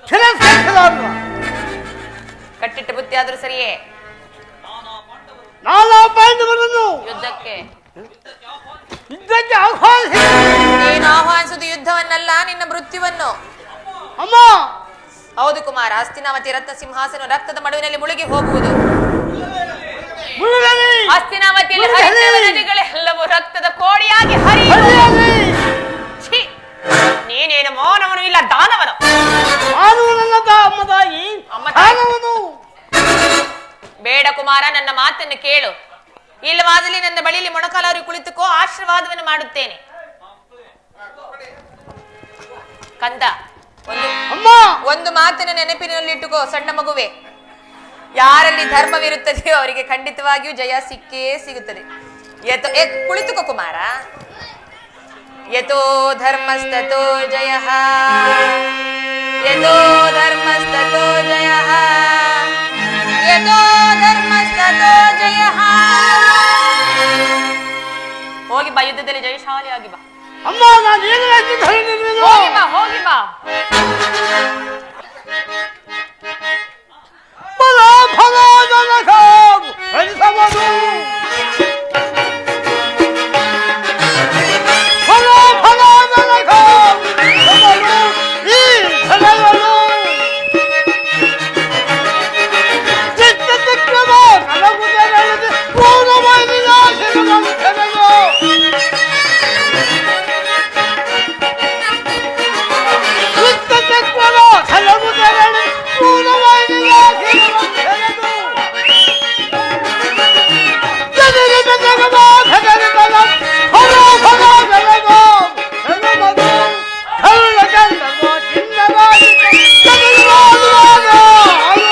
ತಿರಸ್ಕರಿಸಲಾರದು. ಕಟ್ಟಿಟ್ಟ ಬುತ್ತಿ ಆದ್ರೂ ಸರಿಯೇ, ನಾನಾ ಪಾಂಡವರನ್ನು ಯುದ್ಧಕ್ಕೆ ಆಹ್ವಾನಿಸಿ. ನೀನು ಆಹ್ವಾನಿಸುವುದು ಯುದ್ಧವನ್ನಲ್ಲ, ನಿನ್ನ ಮೃತ್ಯುವನ್ನು. ಅಮ್ಮ, ಹೌದು ಕುಮಾರ, ಹಸ್ತಿನಾವತಿ ರತ್ನ ಸಿಂಹಾಸನ ರಕ್ತದ ಮಡುವಿನಲ್ಲಿ ಮುಳುಗಿ ಹೋಗುವುದು. ಮುಳುಗಲಿ, ಹಸ್ತಿನಾವತಿಯಲ್ಲಿ ಹರಿಯುವ ನದಿಗಳೆಲ್ಲವೂ ರಕ್ತದ ಕೋಡಿಯಾಗಿ ಹರಿಯಲಿ. ಛೀ, ನೀನೇನು ಮೌನವನು ಇಲ್ಲ ದಾನವನು. ನಾನು ನನ್ನ ಅಮ್ಮ ತಾಯಿ ಅಮ್ಮ ತಾಯಿ. ದಾನವನು. ಬೇಡ ಕುಮಾರ, ನನ್ನ ಮಾತನ್ನು ಕೇಳು. ಇಲ್ಲವಾದಲ್ಲಿ ನನ್ನ ಬಳಿಯಲ್ಲಿ ಮೊಣಕಾಲವರು ಕುಳಿತುಕೋ, ಆಶೀರ್ವಾದವನ್ನು ಮಾಡುತ್ತೇನೆ. ಕಂದ, ಅಮ್ಮ, ಒಂದು ಮಾತನ್ನು ನೆನಪಿನಲ್ಲಿಟ್ಟುಕೋ ಸಣ್ಣ ಮಗುವೆ. ಯಾರಲ್ಲಿ ಧರ್ಮವಿರುತ್ತದೆಯೋ ಅವರಿಗೆ ಖಂಡಿತವಾಗಿಯೂ ಜಯ ಸಿಕ್ಕೇ ಸಿಗುತ್ತದೆ. ಕುಳಿತುಕೋ ಕುಮಾರ. ಯತೋ ಧರ್ಮಸ್ತತೋ ಜಯಃ, ಯತೋ ಧರ್ಮಸ್ತತೋ ಜಯಃ, ಯತೋ ಧರ್ಮಸ್ತತೋ ಜಯಃ. ಹೋಗಿ ಬಾ, ಯುದ್ಧದಲ್ಲಿ ಜಯಶಾಲಿ ಆಗಿ ಬಾ. ಅಮ್ಮ, ನಾನು ಏನು ಹೇಳಿದ್ದೇನೆ? ಹೋಗಿ ಬಾ, ಹೋಗಿ ಬಾ. ಫಲ ಫಲ ಜನಕ ಹರಿಸಮದು. ಫಲ ಫಲ ಜನಕ ಹರಿಸಮದು. ಈ ಫಲಗಳು ಚಿತ್ತ ಚಕ್ರವ ನಲಗುತ್ತದೆ ಪೂರ್ಣವಾಗಿ ನಾಶನವನ್ನು ತೆರೆದು. ಚಿತ್ತ ಚಕ್ರವ ನಲಗುತ್ತದೆ ಪೂರ್ಣವಾಗಿ ನಾಶನವನ್ನು ತೆರೆದು. ಜನರಿಗೆ ಜಗದ ಭಗವಂತನ ಫಲ ಫಲ ಜನಕ ಹರಿಸಮದು. ಕಳ್ಳ ಕಂಡವ ಚಿನ್ನವಾಗಿ ಜಗದಾಡುವಾಗ ಅದು.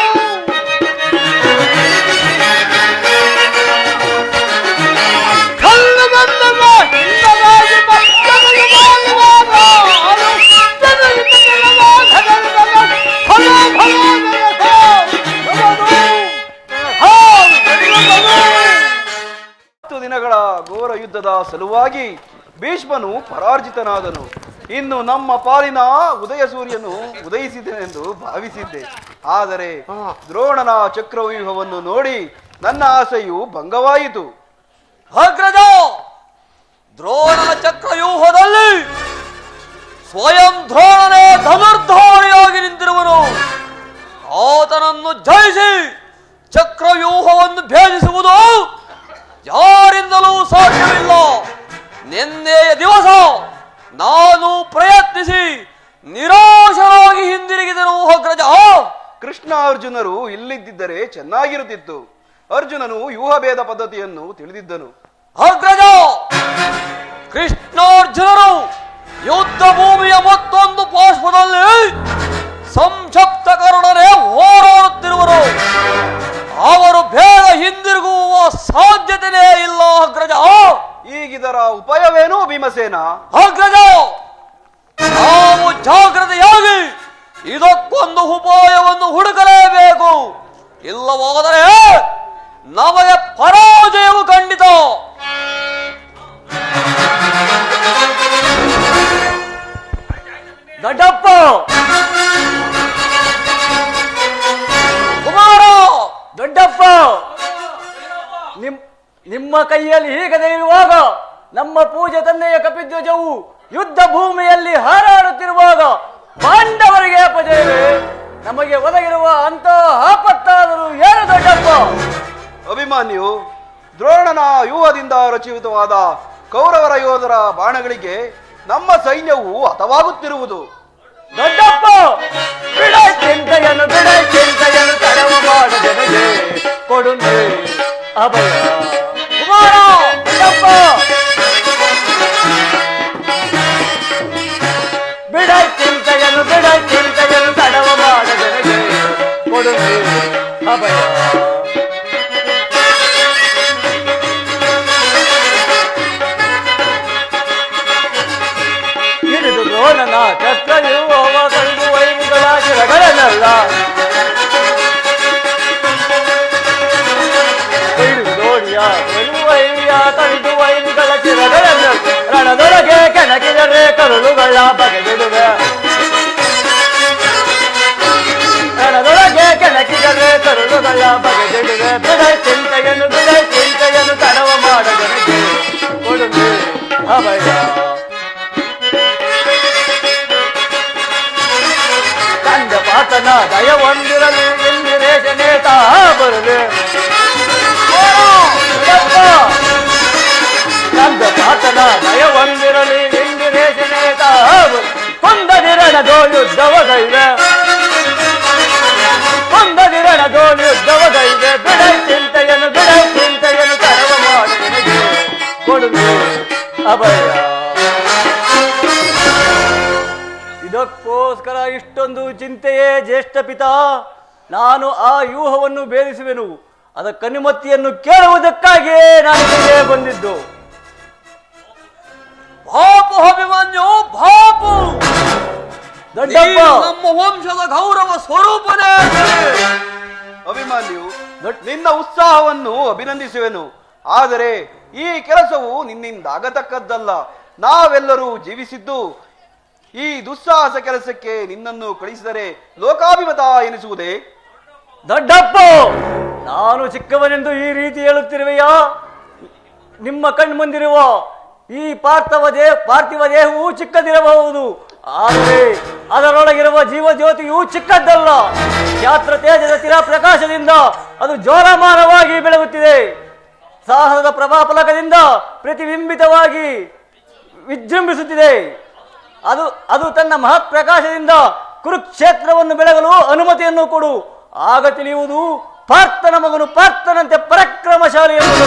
ದಿನಗಳ ಘೋರ ಯುದ್ಧದ ಸಲುವಾಗಿ ಭೀಷ್ಮನು ಪರಾರ್ಜಿತನಾದನು. ಇನ್ನು ನಮ್ಮ ಪಾಲಿನ ಉದಯ ಸೂರ್ಯನು ಉದಯಿಸಿದನೆಂದು ಭಾವಿಸಿದ್ದೆ. ಆದರೆ ದ್ರೋಣನ ಚಕ್ರವ್ಯೂಹವನ್ನು ನೋಡಿ ನನ್ನ ಆಸೆಯು ಭಂಗವಾಯಿತು. ಅಗ್ರಜ, ದ್ರೋಣನ ಚಕ್ರವ್ಯೂಹದಲ್ಲಿ ಸ್ವಯಂ ದ್ರೋಣನೇ ಧನುರ್ಧಾರಿಯಾಗಿ ನಿಂತಿರುವನು. ಆತನನ್ನು ಜಯಿಸಿ ಚಕ್ರವ್ಯೂಹವನ್ನು ಭೇದಿಸುವುದು ಯಾರಿಂದಲೂ ಸಾಧ್ಯವಿಲ್ಲ. ನಿನ್ನೆಯ ದಿವಸ ನಾನು ಪ್ರಯತ್ನಿಸಿ ನಿರಾಶರಾಗಿ ಹಿಂದಿರುಗಿದನು. ಅಗ್ರಜ, ಕೃಷ್ಣ ಅರ್ಜುನರು ಇಲ್ಲಿದ್ದರೆ ಚೆನ್ನಾಗಿರುತ್ತಿತ್ತು. ಅರ್ಜುನನು ವ್ಯೂಹಭೇದ ಪದ್ಧತಿಯನ್ನು ತಿಳಿದಿದ್ದನು. ಅಗ್ರಜ, ಕೃಷ್ಣಾರ್ಜುನರು ಯುದ್ಧ ಭೂಮಿಯ ಮತ್ತೊಂದು ಪಾರ್ಶ್ವದಲ್ಲಿ ಸಂಕ್ಷಪ್ತ ಕರುಣರೇ ಹೋರಾಡುತ್ತಿರುವರು. ಅವರು ಬೇಗ ಹಿಂದಿರುಗುವ ಸಾಧ್ಯತೆಯೇ ಇಲ್ಲ. ಅಗ್ರಜ, ಈಗಿದರ ಉಪಾಯವೇನು ಭೀಮಸೇನ? ಅಗ್ರಜ, ನಾವು ಜಾಗ್ರತೆಯಾಗಿ ಇದಕ್ಕೊಂದು ಉಪಾಯವನ್ನು ಹುಡುಕಲೇಬೇಕು. ಇಲ್ಲವಾದರೆ ನಮಗೆ ಪರಾಜಯವು ಖಂಡಿತ. ದೊಡ್ಡಪ್ಪ, ಕುಮಾರ, ದೊಡ್ಡಪ್ಪ, ನಿಮ್ಮ ಕೈಯಲ್ಲಿ ಹೀಗದೆ ಇರುವಾಗ, ನಮ್ಮ ಪೂಜೆ ತಂದೆಯ ಕಪಿಧ್ವಜವು ಯುದ್ಧ ಭೂಮಿಯಲ್ಲಿ ಹಾರಾಡುತ್ತಿರುವಾಗ ಪಾಂಡವರಿಗೆ ಅಪಜಯವೇ? ನಮಗೆ ಒದಗಿರುವ ಅಂತ ಆಪತ್ತಾದರೂ ಏನು ದೊಡ್ಡಪ್ಪ? ಅಭಿಮಾನ್ಯು, ದ್ರೋಣನ ವ್ಯೂಹದಿಂದ ರಚಿತವಾದ ಕೌರವರ ಯೋಧರ ಬಾಣಗಳಿಗೆ ನಮ್ಮ ಸೈನ್ಯವು ಹತವಾಗುತ್ತಿರುವುದು. ದೊಡ್ಡಪ್ಪ, ಬಿಡ ಚಿಂತೆಯನ್ನು ತಡವ ಮಾಡದೆ ಕೊಡುಂದೆ ಅಭಯ. ಕುಮಾರ, ದೊಡ್ಡಪ್ಪ, ಬಿಡ ಚಿಂತೆಯನ್ನು ತಡವ ಮಾಡದೆ ಕೊಡುಂದೆ ಅಭಯ. ಕರುಳುಗಳ ಬಗೆದಿಡುವೆ ಕಣದೊಳಗೆ ಕೆಣಕಿದರೆ ಕರುಳುಗಳ ಬಗೆದಿಡುವೆ ಬಿಡೈ ಚಿಂತೆಯನ್ನು ತಡವ ಮಾಡದನಿಗೆ ಕೊಡುವೆ ಅಭಯ ಕಂದ ಪಾತನ ದಯ ಹೊಂದಿರಲಿ ಇಂದಿರೇಶನೇತ ಬರುವೆ ಕಂದ ಪಾತನ ದಯ ಹೊಂದಿರಲಿ ಇಂದಿರೇಶನೇತ ಕೊಂದದಿರಣದೋ ಯುದ್ಧವಗೈವೆ ಕೊಂದದಿರಣದೋ ಯುದ್ಧವಗೈವೆ ಬಿಡೈ ಚಿಂತೆಯನ್ನು ತಡವ ಮಾಡದನಿಗೆ ಕೊಡುವೆ ಅಭಯ ಇದಕ್ಕೋಸ್ಕರ ಇಷ್ಟೊಂದು ಚಿಂತೆಯೇ ಜ್ಯೇಷ್ಠ ಪಿತಾ ನಾನು ಆ ವ್ಯೂಹವನ್ನು ಭೇದಿಸುವೆನು ಅದಕ್ಕನುಮತಿಯನ್ನು ಕೇಳುವುದಕ್ಕಾಗಿಯೇ ನಾನು ಇಲ್ಲಿಗೆ ಬಂದಿದ್ದು ಬಾಪು ಅಭಿಮನ್ಯು ಬಾಪು ದೊಡ್ಡಪ್ಪ ನಮ್ಮ ವಂಶದ ಗೌರವ ಸ್ವರೂಪನೇ ಅಭಿಮನ್ಯು ನಿನ್ನ ಉತ್ಸಾಹವನ್ನು ಅಭಿನಂದಿಸುವೆನು. ಆದರೆ ಈ ಕೆಲಸವು ನಿನ್ನಿಂದಾಗತಕ್ಕದ್ದಲ್ಲ. ನಾವೆಲ್ಲರೂ ಜೀವಿಸಿದ್ದು ಈ ದುಸ್ಸಾಹಸ ಕೆಲಸಕ್ಕೆ ನಿನ್ನನ್ನು ಕಳಿಸಿದರೆ ಲೋಕಾಭಿಮತ ಎನಿಸುವುದೇ? ದೊಡ್ಡಪ್ಪ ನಾನು ಚಿಕ್ಕವನೆಂದು ಈ ರೀತಿ ಹೇಳುತ್ತಿರುವೆಯಾ? ನಿಮ್ಮ ಕಣ್ಮುಂದಿರುವ ಈ ಪಾರ್ಥಿವ ದೇಹವು ಚಿಕ್ಕದಿರಬಹುದು, ಆದರೆ ಅದರೊಳಗಿರುವ ಜೀವಜ್ಯೋತಿಯು ಚಿಕ್ಕದ್ದಲ್ಲ. ಕ್ಷಾತ್ರ ತೇಜದ ತಿರ ಪ್ರಕಾಶದಿಂದ ಅದು ಜ್ವಾಲಮಾನವಾಗಿ ಬೆಳಗುತ್ತಿದೆ. ಸಾಹಸದ ಪ್ರಭಾಫಲಕದಿಂದ ಪ್ರತಿಬಿಂಬಿತವಾಗಿ ವಿಜೃಂಭಿಸುತ್ತಿದೆ. ಅದು ತನ್ನ ಮಹತ್ ಪ್ರಕಾಶದಿಂದ ಕುರುಕ್ಷೇತ್ರವನ್ನು ಬೆಳಗಲು ಅನುಮತಿಯನ್ನು ಕೊಡು. ಆಗ ತಿಳಿಯುವುದು ಪಾರ್ಥನ ಮಗನು ಪಾರ್ಥನಂತೆ ಪರಾಕ್ರಮಶಾಲಿ ಎಂಬುದು.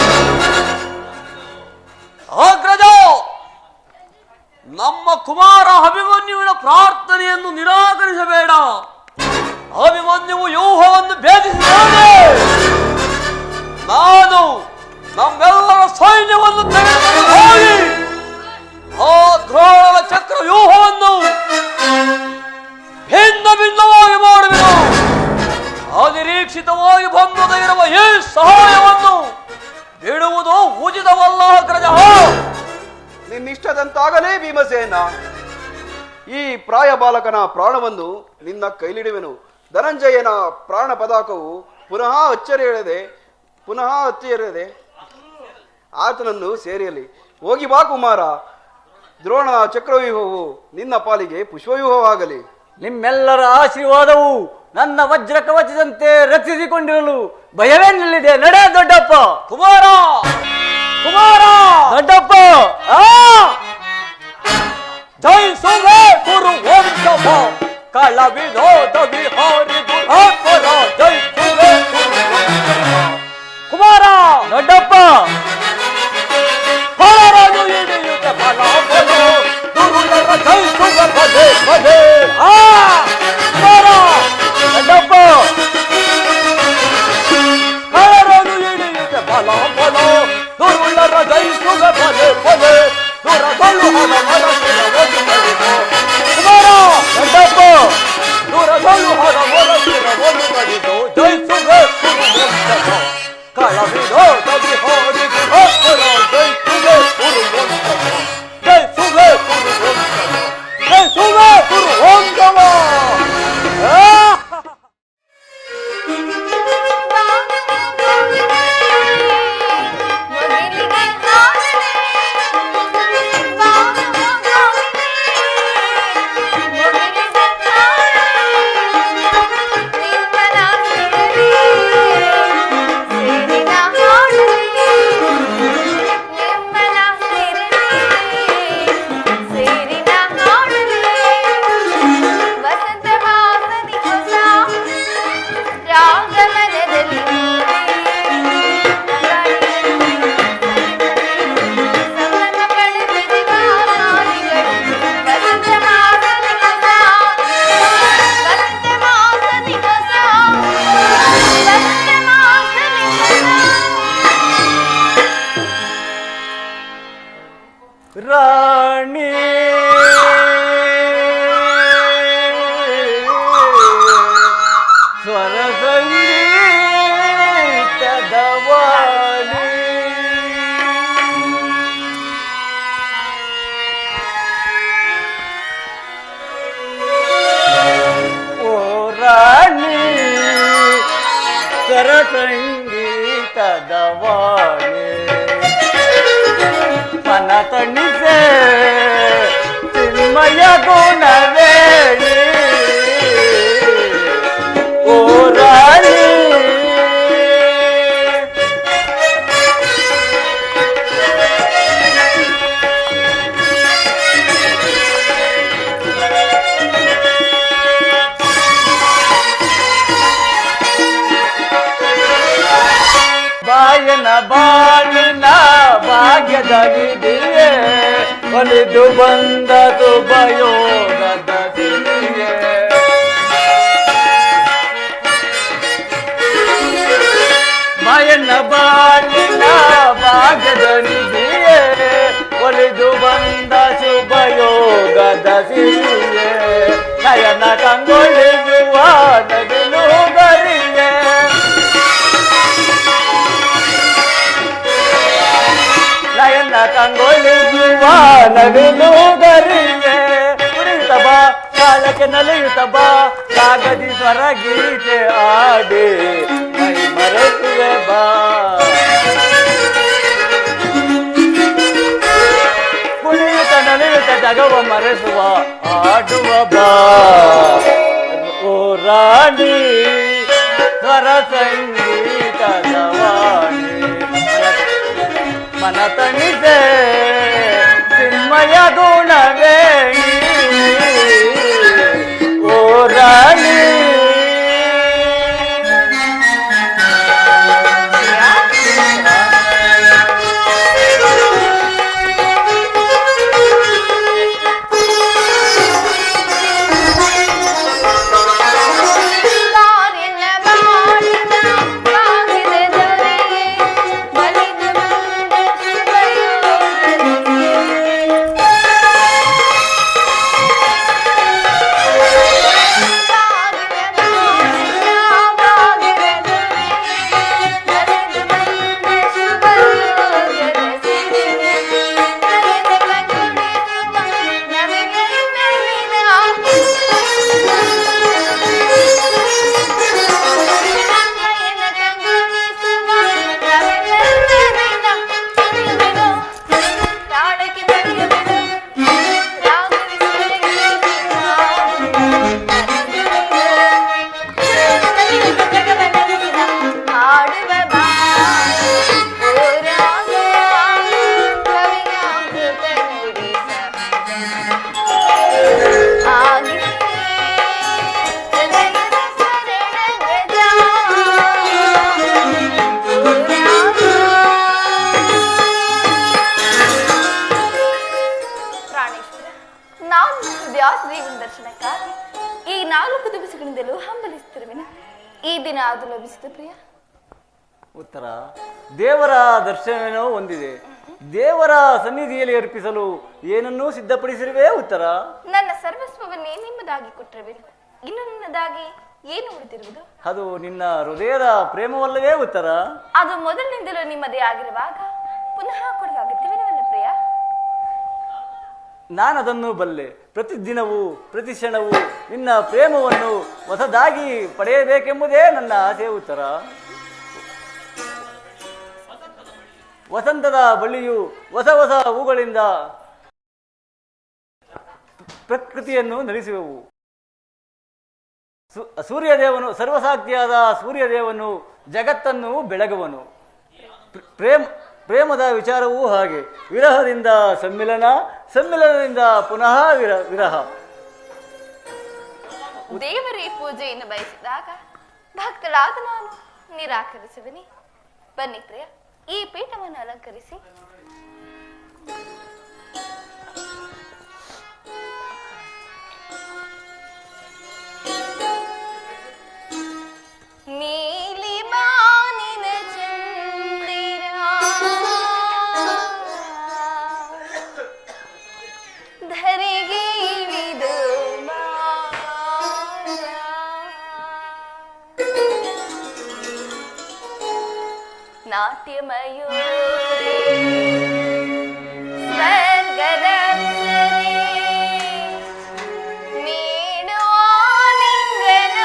ಅಗ್ರಜ, ನಮ್ಮ ಕುಮಾರ ಅಭಿಮನ್ಯುವಿನ ಪ್ರಾರ್ಥನೆಯನ್ನು ನಿರಾಕರಿಸಬೇಡ. ಅಭಿಮನ್ಯುವು ವ್ಯೂಹವನ್ನು ಭೇದಿಸಿದ್ದಾನೆ. ನಾನು ನಮ್ಮೆಲ್ಲರ ಸೈನ್ಯವನ್ನು ತೆಗೆದುಕೊಂಡು ಹೋಗಿ ಆ ದ್ರೋಣನ ಚಕ್ರ ವ್ಯೂಹವನ್ನು ಭಿನ್ನವಾಗಿ ಮಾಡುವೆನು. ಅನಿರೀಕ್ಷಿತವಾಗಿ ಬಂದೊದಗಿರುವ ಈ ಸಹಾಯವನ್ನು ಬಿಡುವುದು ಉಚಿತವಲ್ಲ ಅಗ್ರಜ. ನಿನ್ನಿಷ್ಟದಂತಾಗಲೇ ಭೀಮಸೇನ. ಈ ಪ್ರಾಯ ಬಾಲಕನ ಪ್ರಾಣವನ್ನು ನಿನ್ನ ಕೈಲಿಡುವೆನು. ಧನಂಜಯನ ಪ್ರಾಣ ಪದಾಕವು ಪುನಃ ಅಚ್ಚರಿಯದೆ ಆತನನ್ನು ಸೇರಿಯಲಿ. ಹೋಗಿ ಬಾ ಕುಮಾರ. ದ್ರೋಣ ಚಕ್ರವ್ಯೂಹವು ನಿನ್ನ ಪಾಲಿಗೆ ಪುಷ್ಪವ್ಯೂಹವಾಗಲಿ. ನಿಮ್ಮೆಲ್ಲರ ಆಶೀರ್ವಾದವು ನನ್ನ ವಜ್ರ ಕವಚದಂತೆ ರಕ್ಷಿಸಿಕೊಂಡಿರಲು ಭಯವೇನಿಲ್ಲಿದೆ. ನಡೆ ದೊಡ್ಡಪ್ಪ. ಕುಮಾರ ದೊಡ್ಡಪ್ಪ ಜೈ ಸುಮೇ ಗುರು ವಂಶಭ ಕಳ ವಿನೋದ ವಿಹಾರಿ ದುರಾತ್ಮರ ಜೈ ಸುಮೇ ಗುರು ವಂಶಭ. ಕುಮಾರ ದೊಡ್ಡಪ್ಪ ಫಲರಾಜು ಹಿಡಿಯುತ್ತ ಫಲ ದುರುಳರ ಜೈ ಸುಮ ಪದೇ ಪದೇ. ಕುಮಾರ ದೊಡ್ಡಪ್ಪ ಫಲರಾಜು ಹಿಡಿಯುತ್ತ ಫಲ ದುರುಳರ ಜೈ ಸುಮ ಪದೇ ಪದೇ. ದುರದಳು ಹಣ ಮನಸ್ಸಿನ ಒಂದು ಕಡಿದು. ಕುಮಾರ ದೊಡ್ಡಪ್ಪ ದುರದಳು ಹಣ ಮನಸ್ಸಿನ ಒಂದು ಕಡಿದು. ಜೈ ಸುಮೇ ಗುರು ವಂಶಭ ಕಳ ವಿನೋದ ವಿಹಾರಿ ದುರಾತ್ಮರ ಜೈ ಸುಮೇ ಗುರು ವಂಶಭ ಜೈ ಸುಮೇ ಗುರು ವಂಶಭ ಜೈ ಸುಮೇ ಗುರು ವಂಶಭ. ರಾಣಿ ಸ್ವರ ಸಂಗೀತದವಾಣಿ ಸಂಗೀತದ ವಾಣಿ ಮನ ತಣಿಸೆ ಚಿನ್ಮಯ ಗುಣವೇಣಿ ಓ ರಾಣಿ ಬಾಯನ ಬಾಳಿನ ಭಾಗ್ಯದ ನಿಧಿಯೇ ಒಲಿದು ಬಂದ ಶುಭಯೋಗದ ಸಿರಿಯೇ ಬಾಯನ ಬಾಳಿನ ಭಾಗ್ಯದ ನಿಧಿಯೇ ಒಲಿದು ಬಂದ ಶುಭಯೋಗದ ಸಿರಿಯೇ ನಯನ ಕಂಗೊಳಿಸುವ ನವಿಲು ಗರಿಯೇ ನಯನ ಕಂಗೊಳಿಸುವ ನವಿಲು ಗರಿಯೇ ಕುಣಿತ ಬಾ ಕಾಲಕ್ಕೆ ನಲಿಯುತ್ತ ಬಾ ಕಾಗದಿ ಸ್ವರ ಗೀತೆ ಆಡಿ ಮೈ ಮರೆಸುವೆ ಬಾ ಕುಣಿಯುತ್ತ ನಲಿಯುತ್ತ ಜಗವ ಮರೆಸುವ ಆಡುವ ಬಾ ಓ ರಾಣಿ ಸ್ವರ ಸಂಗೀತದ ವಾಣಿ ಮನ ತಣಿಸೆ ಚಿನ್ಮಯ ಗುಣವೇಣಿ ಓ ರಾಣಿ ದರ್ಶನಕ್ಕಾಗಿ ಈ 4 ದಿವಸಗಳಿಂದಲೂ ಹಂಬಲಿಸುತ್ತಿರುವೆನು. ಈ ದಿನ ಅದು ಲಭಿಸಿತು ಪ್ರಿಯ. ಉತ್ತರ ದೇವರ ದರ್ಶನವೇನೋ ಹೊಂದಿದೆ. ದೇವರ ಸನ್ನಿಧಿಯಲ್ಲಿ ಅರ್ಪಿಸಲು ಏನನ್ನೂ ಸಿದ್ಧಪಡಿಸಿರುವೆ. ಉತ್ತರ ನನ್ನ ಸರ್ವಸ್ವವನ್ನೇ ನಿಮ್ಮದಾಗಿ ಕೊಟ್ಟಿರುವೆನು. ಇನ್ನು ನನ್ನದಾಗಿ ಏನು ಉಳಿದಿರುವುದು? ಅದು ನಿನ್ನ ಹೃದಯದ ಪ್ರೇಮವಲ್ಲವೇ? ಉತ್ತರ ಅದು ಮೊದಲಿನಿಂದಲೂ ನಿಮ್ಮದೇ ಆಗಿರುವಾಗ ಪುನಃ ಕೊಡುವ ಅಗತ್ಯವಿಲ್ಲವಲ್ಲ ಪ್ರಿಯ? ನಾನದನ್ನು ಬಲ್ಲೆ. ಪ್ರತಿದಿನವೂ ಪ್ರತಿ ಕ್ಷಣವೂ ನಿನ್ನ ಪ್ರೇಮವನ್ನು ಹೊಸದಾಗಿ ಪಡೆಯಬೇಕೆಂಬುದೇ ನನ್ನ ಆಸೆ. ಉತ್ತರ ವಸಂತದ ಬಳ್ಳಿಯು ಹೊಸ ಹೊಸ ಹೂಗಳಿಂದ ಪ್ರಕೃತಿಯನ್ನು ನಡೆಸುವೆವು. ಸೂರ್ಯದೇವನು ಸರ್ವಸಾಕ್ಷಿಯಾದ ಸೂರ್ಯದೇವನು ಜಗತ್ತನ್ನು ಬೆಳಗುವನು. ಪ್ರೇಮದ ವಿಚಾರವೂ ಹಾಗೆ. ವಿರಹದಿಂದ ಸಮ್ಮಿಲನ, ಸಮ್ಮಿಲನದಿಂದ ಪುನಃ ವಿರಹ. ದೇವರೇ ಪೂಜೆಯನ್ನು ಬಯಸಿದಾಗ ಭಕ್ತಳಾದ ನಾನು ನಿರಾಕರಿಸುವೆನೆ. ಬನ್ನಿ ಪ್ರಿಯ, ಈ ಪೀಠವನ್ನು ಅಲಂಕರಿಸಿ. ನೀಲಿ ಬಾನಿನ ಚಂದಿರ ಧರೆಗೆ ಇಳಿದು ನಾಟ್ಯಮಯೂರೇ ಸ್ವರ್ಗದ ನೀಡು ಆಲಿಂಗನ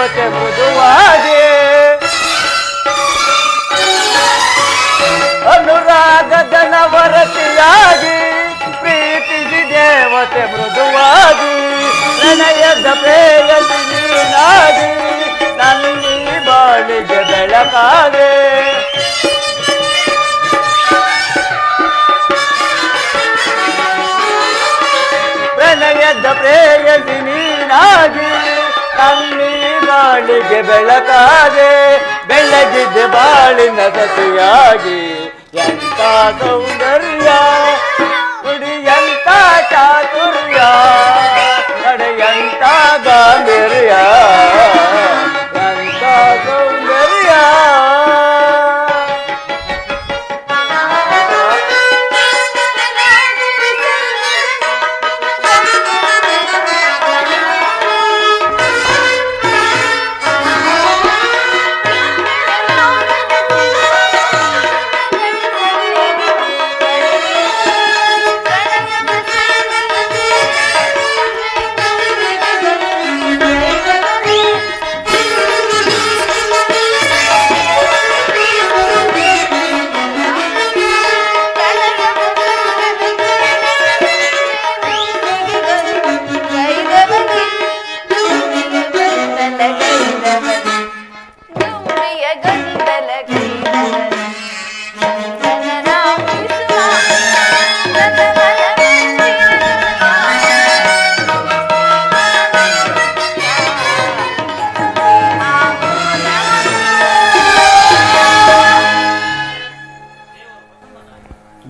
ದೇವತೆ ಮೃದುವಾಗಿ ಅನುರಾಗದ ನವರತಿಯಾಗಿ ಪ್ರೀತಿಸಿ ದೇವತೆ ಮೃದುವಾಗಿ ಪ್ರಣಯದ ಪ್ರೇಯಸಿ ನೀನಾಗಿ ನನ್ನಿ ಬಾಳಿಗೆ ಬೆಳಕಾಗೆ ಪ್ರಣಯದ ಪ್ರೇಯಸಿ ನೀನಾಗಿ ನನ್ನಿ ಬಾಳಿಗೆ ಬೆಳಕಾಗೆ ಬೆಳಗಿದ್ದ ಬಾಳಿನ ಸತಿಯಾಗಿ ಎಂತ ಸೌಂದರ್ಯ ನುಡಿಯಂತ ಚಾತುರ್ಯ ನಡೆಯಂತ ಗಾಂಭೀರ್ಯ ಎಂತ ಸೌಂದರ್ಯ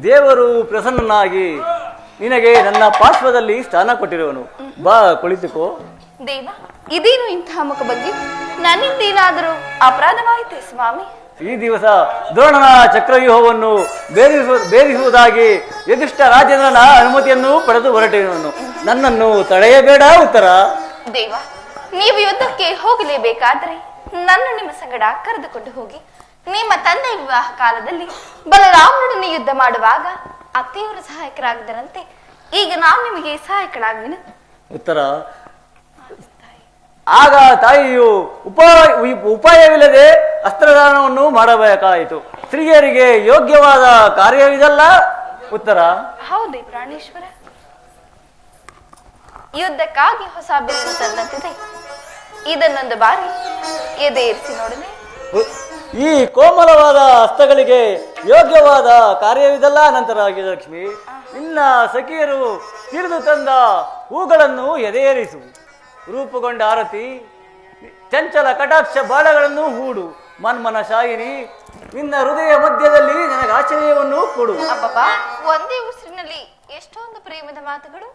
ದೇವರು ಪ್ರಸನ್ನನಾಗಿ ನಿನಗೆ ನನ್ನ ಪಾರ್ಶ್ವದಲ್ಲಿ ಸ್ಥಾನ ಕೊಟ್ಟಿರುವನು. ಬಾ ಕುಳಿತುಕೋ. ದೇವ, ಇದೇನು ಇಂತಹ ಮುಖ ಬಗ್ಗೆ? ನನ್ನಿಂದ ಏನಾದರೂ ಅಪರಾಧವಾಯಿತೆ ಸ್ವಾಮಿ? ಈ ದಿವಸ ದ್ರೋಣನ ಚಕ್ರವ್ಯೂಹವನ್ನು ಭೇದಿಸುವುದಾಗಿ ಯಧಿಷ್ಠ ರಾಜೇಂದ್ರನ ಅನುಮತಿಯನ್ನು ಪಡೆದು ಹೊರಟಿರುವನು. ನನ್ನನ್ನು ತಡೆಯಬೇಡ ಉತ್ತರ. ದೇವ, ನೀವು ಯುದ್ಧಕ್ಕೆ ಹೋಗಲೇಬೇಕಾದ್ರೆ ನನ್ನ ನಿಮ್ಮ ಸಂಗಡ ಕರೆದುಕೊಂಡು ಹೋಗಿ. ನಿಮ್ಮ ತಂದೆ ವಿವಾಹ ಕಾಲದಲ್ಲಿ ಬಲರಾಮನೊಡನೆ ಯುದ್ಧ ಮಾಡುವಾಗ ಅತ್ತೆಯವರು ಸಹಾಯಕರಾಗಿದ್ದರಂತೆ. ಈಗ ನಾನು ನಿಮಗೆ ಸಹಾಯಕರಾಗುವೆನು. ಉತ್ತರ. ಆಗ ತಾಯಿಯು ಉಪಾಯವಿಲ್ಲದೆ ಅಸ್ತ್ರದಾನವನ್ನು ಮಾಡಬೇಕಾಯಿತು. ಸ್ತ್ರೀಯರಿಗೆ ಯೋಗ್ಯವಾದ ಕಾರ್ಯವಿದಲ್ಲ. ಉತ್ತರ. ಹೌದೇ ಪ್ರಾಣೇಶ್ವರ, ಯುದ್ಧಕ್ಕಾಗಿ ಹೊಸ ಬಿಲ್ಲು ತಂದಂತಿದೆ. ಇದನ್ನೊಂದು ಬಾರಿ ಎದೆಯಿರಿಸಿ ನೋಡನೆ. ಈ ಕೋಮಲವಾದ ಹಸ್ತಗಳಿಗೆ ಯೋಗ್ಯವಾದ ಕಾರ್ಯವಿದಲ್ಲ. ನಂತರ ಲಕ್ಷ್ಮಿ, ನಿನ್ನ ಸಖಿಯರು ತಿಳಿದು ತಂದ ಹೂಗಳನ್ನು ಎದೆಯೇರಿಸು. ರೂಪುಗೊಂಡ ಆರತಿ, ಚಂಚಲ ಕಟಾಕ್ಷ ಬಾಳಗಳನ್ನು ಹೂಡು. ಮನ್ಮನ ಶಾಯಿನಿ, ನಿನ್ನ ಹೃದಯ ಮಧ್ಯದಲ್ಲಿ ನನಗೆ ಆಶ್ಚರ್ಯವನ್ನು ಕೊಡು. ಅಬ್ಬಬ್ಬ, ಒಂದೇ ಉಸಿರಿನಲ್ಲಿ ಎಷ್ಟೊಂದು ಪ್ರೇಮದ ಮಾತುಗಳು.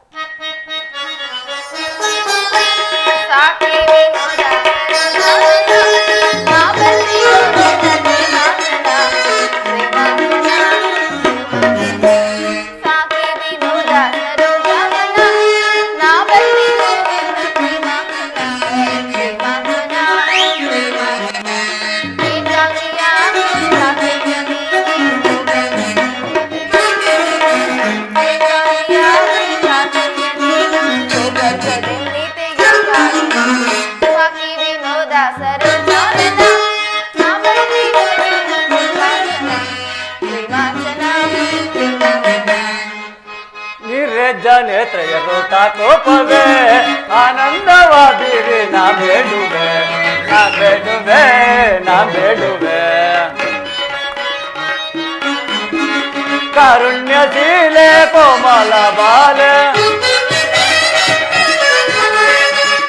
ನೇತ್ರಯರು ತಾಕೋಪವೇ ಆನಂದವಾದಿರಿ. ನಾ ಬೇಡುವೆ, ನಾ ಬೇಡುವೆ, ನಾ ಬೇಡುವೆ. ಕಾರುಣ್ಯಶೀಲೆ ಕೋಮಲ ಬಾಲೆ,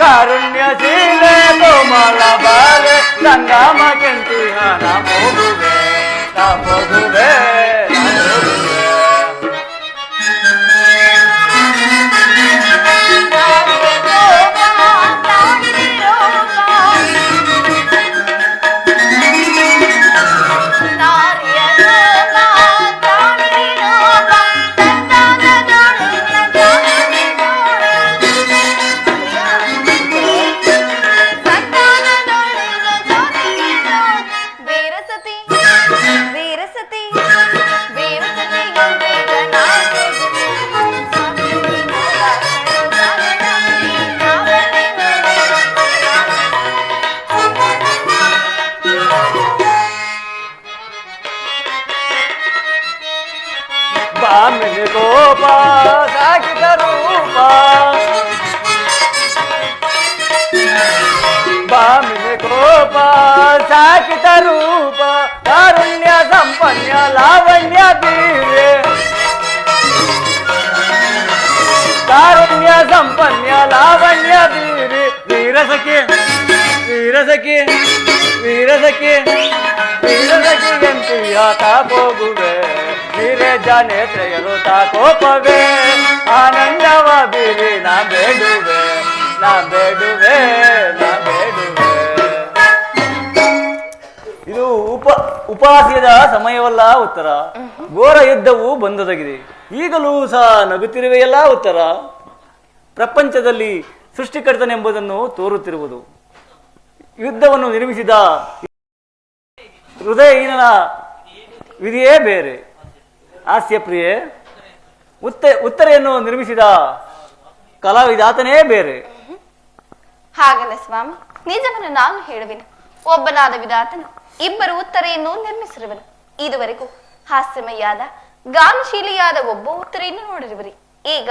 ಕಾರುಣ್ಯಶೀಲೆ ಕೋಮಲ ಬಾಲೆ. ಸಂಗಮ ಕೆಂಟಿಹ ನಾ ಹೋಗುವೆ, ನಾ ಹೋಗುವೆ, ನಾ ಹೋಗುವೆ. ವೀರಸತಿ ಕೋಪ ಸಾಕಿತ ರೂಪ ಕಾರುಣ್ಯ ಸಂಪನ್ಯ ಲಾವಣ್ಯ ಬೀರೆ ಕಾರುಣ್ಯ ಸಂಪನ್ಯ ಲಾವಣ್ಯ ಬೀರಿ ವೀರಸಖಿ ವೀರಸಖಿ ವೀರಸಖಿ ವೀರಸಖಿ ಎಂತಿಯ ತಾಕೋಗುವೆ ವೀರೆ ಜಾನೇತ್ರೆಯರು ತಾಕೋಪವೇ ಆನಂದವ ಬೀರಿ ನಾ ಬೇಡುವೆ ನಾ ಬೇಡುವೆ ನಾ ಬೇಡುವೆ. ಇದು ಉಪಾಸ್ಯದ ಸಮಯವಲ್ಲ ಉತ್ತರ. ಘೋರ ಯುದ್ಧವು ಬಂದೊದಗಿದೆ. ಈಗಲೂ ಸಹ ನಗುತ್ತಿರುವೆಯಲ್ಲ ಉತ್ತರ. ಪ್ರಪಂಚದಲ್ಲಿ ಸೃಷ್ಟಿಕರ್ತನೆಂಬುದನ್ನು ತೋರುತ್ತಿರುವುದು. ಯುದ್ಧವನ್ನು ನಿರ್ಮಿಸಿದ ಹೃದಯಹೀನನ ವಿಧಿಯೇ ಬೇರೆ. ಹಾಸ್ಯಪ್ರಿಯೆ ಉತ್ತರೆಯನ್ನು ನಿರ್ಮಿಸಿದ ಕಲಾವಿದಾತನೇ ಬೇರೆ. ಹಾಗಲ್ಲ ಸ್ವಾಮಿ, ನಿಜವನ್ನು ನಾನು ಹೇಳುವೆನು. ಒಬ್ಬನಾದ ವಿಧಾತನು ಇಬ್ಬರು ಉತ್ತರೆಯನ್ನು ನಿರ್ಮಿಸಿರುವನು. ಇದುವರೆಗೂ ಹಾಸ್ಯಮಯ್ಯಾದ ಗಾನಶೀಲಿಯಾದ ಒಬ್ಬ ಉತ್ತರೆಯನ್ನು ನೋಡಿರುವರಿ. ಈಗ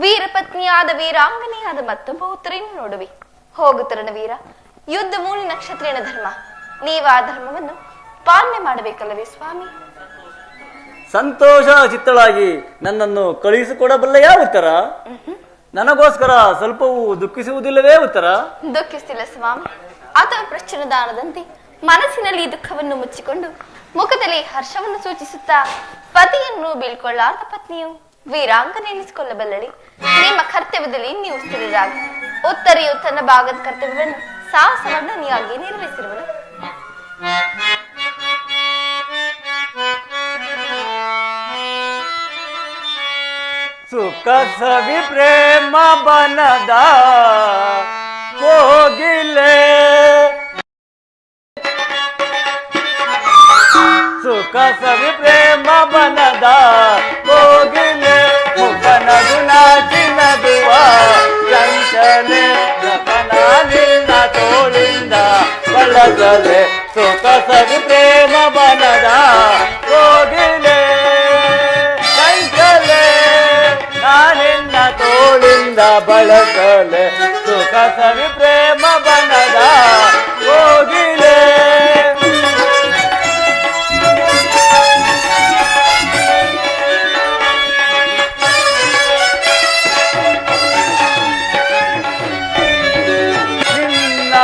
ವೀರಪತ್ನಿಯಾದ ವೀರಾಂಗನೆಯಾದ ಮತ್ತೊಬ್ಬ ಉತ್ತರೆಯನ್ನು ನೋಡುವಿ. ಹೋಗುತ್ತರನ ವೀರ, ಯುದ್ಧ ಮೂಲಿ ನಕ್ಷತ್ರೇಣ ಧರ್ಮ. ನೀವ ಆ ಧರ್ಮವನ್ನು ಪಾಲನೆ ಮಾಡಬೇಕಲ್ಲವೇ ಸ್ವಾಮಿ? ಸಂತೋಷ ಚಿತ್ತಳಾಗಿ ನನ್ನನ್ನು ಕಳುಹಿಸಿಕೊಡಬಲ್ಲೆಯಾ ಉತ್ತರ? ನನಗೋಸ್ಕರ ಸ್ವಲ್ಪವೂ ದುಃಖಿಸುವುದಿಲ್ಲವೇ ಉತ್ತರ? ದುಃಖಿಸ್ತಿಲ್ಲ ಸ್ವಾಮಿ. ಅಥವಾ ಪ್ರಶ್ನದಾನದಂತೆ ಮನಸ್ಸಿನಲ್ಲಿ ದುಃಖವನ್ನು ಮುಚ್ಚಿಕೊಂಡು ಮುಖದಲ್ಲಿ ಹರ್ಷವನ್ನು ಸೂಚಿಸುತ್ತಾ ಪತಿಯನ್ನು ಬೀಳ್ಕೊಳ್ಳಾರ್ದ ಪತ್ನಿಯು ವೀರಾಂಗನೆ ಎನಿಸಿಕೊಳ್ಳಬಲ್ಲಳಿ. ನಿಮ್ಮ ಕರ್ತವ್ಯದಲ್ಲಿ ನೀವು ಸ್ಥಿರರಾಗಿ. ಉತ್ತರೆಯು ತನ್ನ ಭಾಗದ ಕರ್ತವ್ಯವನ್ನು ಸಾಹಸವರ್ಣನಿಯಾಗಿ ನಿರ್ವಹಿಸಿರುವನು. ಸುಖ ಸವಿ ಪ್ರೇಮ ಬನದ ಕೋಗಿಲೆ ಸುಖ ಸವಿ ಪ್ರೇಮ ಬನದ ಕೋಗಿಲೆ ಮುಖನದು ನಾಚಿ ನಗುವ ಚಂಚಲೆ ನಿನ್ನ ತೋಳಿಂದ ಬಳಸಲೆ ಸುಖ ಸವಿ ಪ್ರೇಮ ಬನದ ಕೋಗಿಲೆ ಚಂಚಲೆ ನಿನ್ನ ತೋಳಿಂದ ಬಳಸಲೆ ಸುಖ ಸವಿ ಪ್ರೇಮ ಬನದ ಕೋಗಿಲೆ. ನಿನ್ನ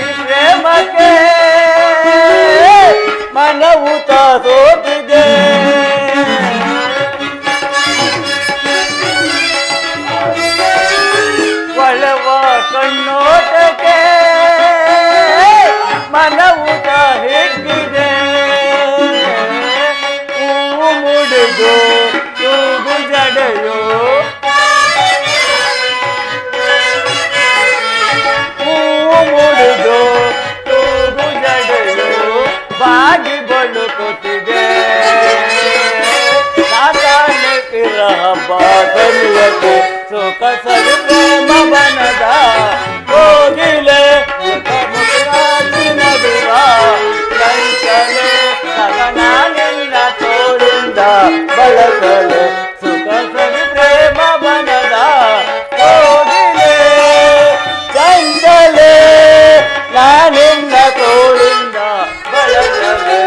ಈ ಪ್ರೇಮಕ್ಕೆ ಮನವು ಸೋತಿದೆ. ಒಳವ ಕಣ್ಣೋಟಕ್ಕೆ ಮನವುತ ಹಿಗ್ಗಿದೆ. ಹೂವು ಮುಡಿದು ತೂಗು ಜಡೆಯೋ ಹೂವು ಮುಡಿದು ತೂಗು ಜಡೆಯೋ ಬಾಗಿ ಬಳುಕುತ್ತಿದೆ. ಸಾಕಾನೆ ವಿರಹ ಬಾಸಲಿಯಕ್ಕೆ ಸುಖ ಸವಿ ಪ್ರೇಮ ಬನದ ಕೋಗಿಲೆ ನಗುವ ಚಂಚಲೆ ಸಗನಾನಿನ್ನ ತೋಳಿಂದ ಬಳಸಲೆ ಸುಖ ಸವಿ ಪ್ರೇಮ ಬನದ ಕೋಗಿಲೆ ಚಂಚಲೆ ನಾನಿನ್ನ ತೋಳಿಂದ ಬಳಸಲೆ.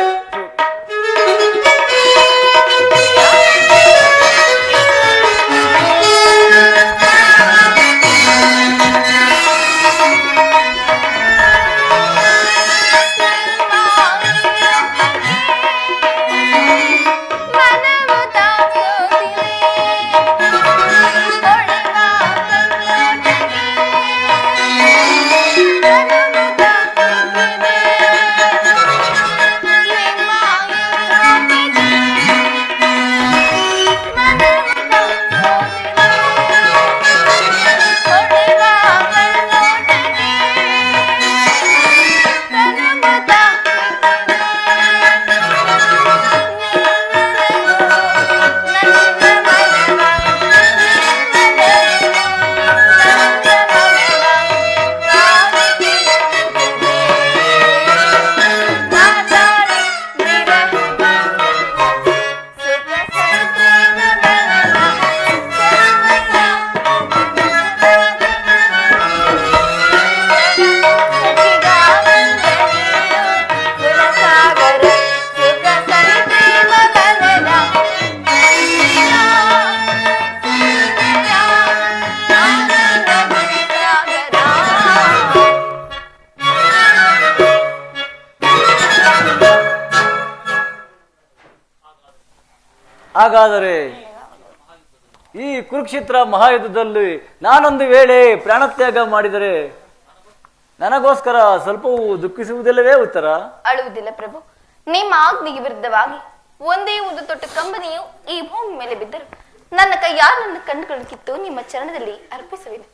ಹಾಗಾದರೆ ಈ ಕುರುಕ್ಷೇತ್ರ ಮಹಾಯುದ್ಧದಲ್ಲಿ ನಾನೊಂದು ವೇಳೆ ಪ್ರಾಣತ್ಯಾಗ ಮಾಡಿದರೆ ನನಗೋಸ್ಕರ ಸ್ವಲ್ಪವೂ ದುಃಖಿಸುವುದಿಲ್ಲವೇ ಉತ್ತರ? ಅಳುವುದಿಲ್ಲ ಪ್ರಭು. ನಿಮ್ಮ ಆಜ್ಞೆಗೆ ವಿರುದ್ಧವಾಗಿ ಒಂದೇ ಒಂದು ತೊಟ್ಟು ಕಂಬನಿಯು ಈ ಭೂಮಿ ಮೇಲೆ ಬಿದ್ದರು ನನ್ನ ಕೈಯಾರ ನನ್ನ ಕಣ್ಣುಗಳನ್ನು ಕಿತ್ತು ನಿಮ್ಮ ಚರಣದಲ್ಲಿ ಅರ್ಪಿಸುವೆನು.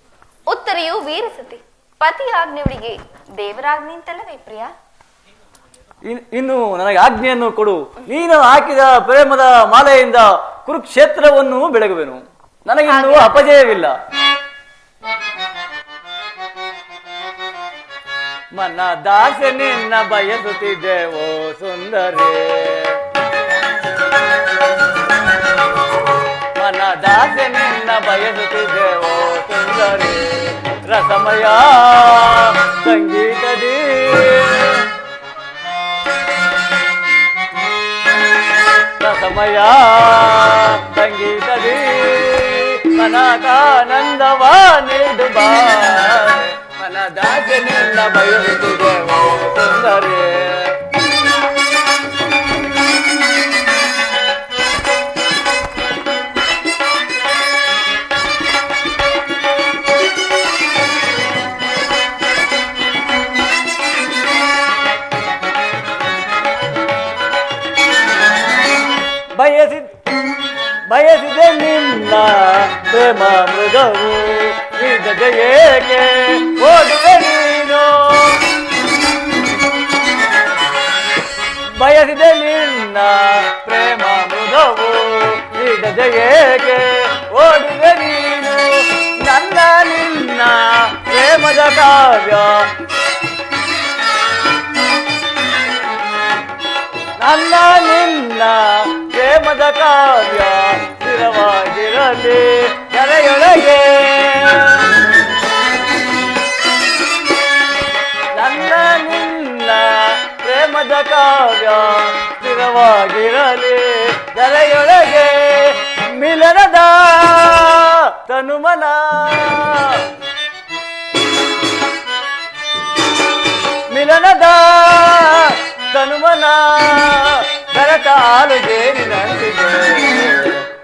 ಉತ್ತರೆಯು ವೀರಸತಿ, ಪತಿ ಆಜ್ಞೆಯವರಿಗೆ ದೇವರಾಜ್ಞೆ ಅಂತಲ್ಲವೇ ಪ್ರಿಯ? ಇನ್ನು ನನಗೆ ಆಜ್ಞೆಯನ್ನು ಕೊಡು. ನೀನು ಹಾಕಿದ ಪ್ರೇಮದ ಮಾಲೆಯಿಂದ ಕುರುಕ್ಷೇತ್ರವನ್ನು ಬೆಳಗುವೆನು. ನನಗಿನ್ನೂ ಅಪಜಯವಿಲ್ಲ. ಮನ ದಾಸೆ ನಿನ್ನ ಬಯಸುತ್ತಿದ್ದೆವೋ ಸುಂದರಿ, ಮನ ದಾಸೆ ನಿನ್ನ ಬಯಸುತ್ತಿದ್ದೆವೋ ಸುಂದರಿ, ರಸಮಯ ಸಂಗೀತದಿ ರಸಮಯ ಸಂಗೀತದಿ ಮನಕಾನಂದವ ನೀಡುವ ಮನ ದಾಸೆ ನಿನ್ನ ಬಯಸುತ್ತಿದ್ದೆವೋ ಸುಂದರಿ. ಬಯಸಿದೆ ನಿನ್ನ ಪ್ರೇಮ ಮೃಗವು ನಿಜ ಏಕೆ ಓಡುವೆ ನೀನು, ಬಯಸಿದೆ ನಿನ್ನ ಪ್ರೇಮ ಮೃಗವು ನಿಜ ಏಕೆ ಓಡುವೆ ನೀನು, ನನ್ನ ನಿನ್ನ ಪ್ರೇಮದ ಕಾವ್ಯ ನನ್ನ ನಿನ್ನ ಪ್ರೇಮದ ಕಾವ್ಯ ಸ್ಥಿರವಾಗಿರಲಿ ನೆಲೆಯೊಳಗೆ, ನನ್ನ ನಿನ್ನ ಪ್ರೇಮದ ಕಾವ್ಯ ಸ್ಥಿರವಾಗಿರಲಿ ನೆಲೆಯೊಳಗೆ, ಮಿಲನದ ತನುಮನ ಮಿಲನದ ತನುಮನ ಕರಟ ಹಾಲು ಜೇನಿನಂತಿದೆ,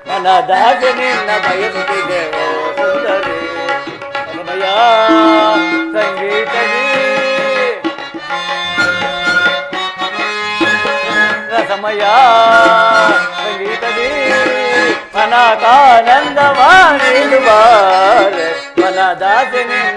ನನ್ನ ದಾಸೆ ನಿನ್ನ ಬಯಸುತ್ತಿದ್ದೆವೋ ಸುಂದರಿ, ಅನುಮಯ ಸಂಗೀತದಿ ರಸಮಯ ಸಂಗೀತದಿ ಮನಕಾನಂದವ ನೀಡುವ ಮನ ದಾಸೆ ನಿನ್ನ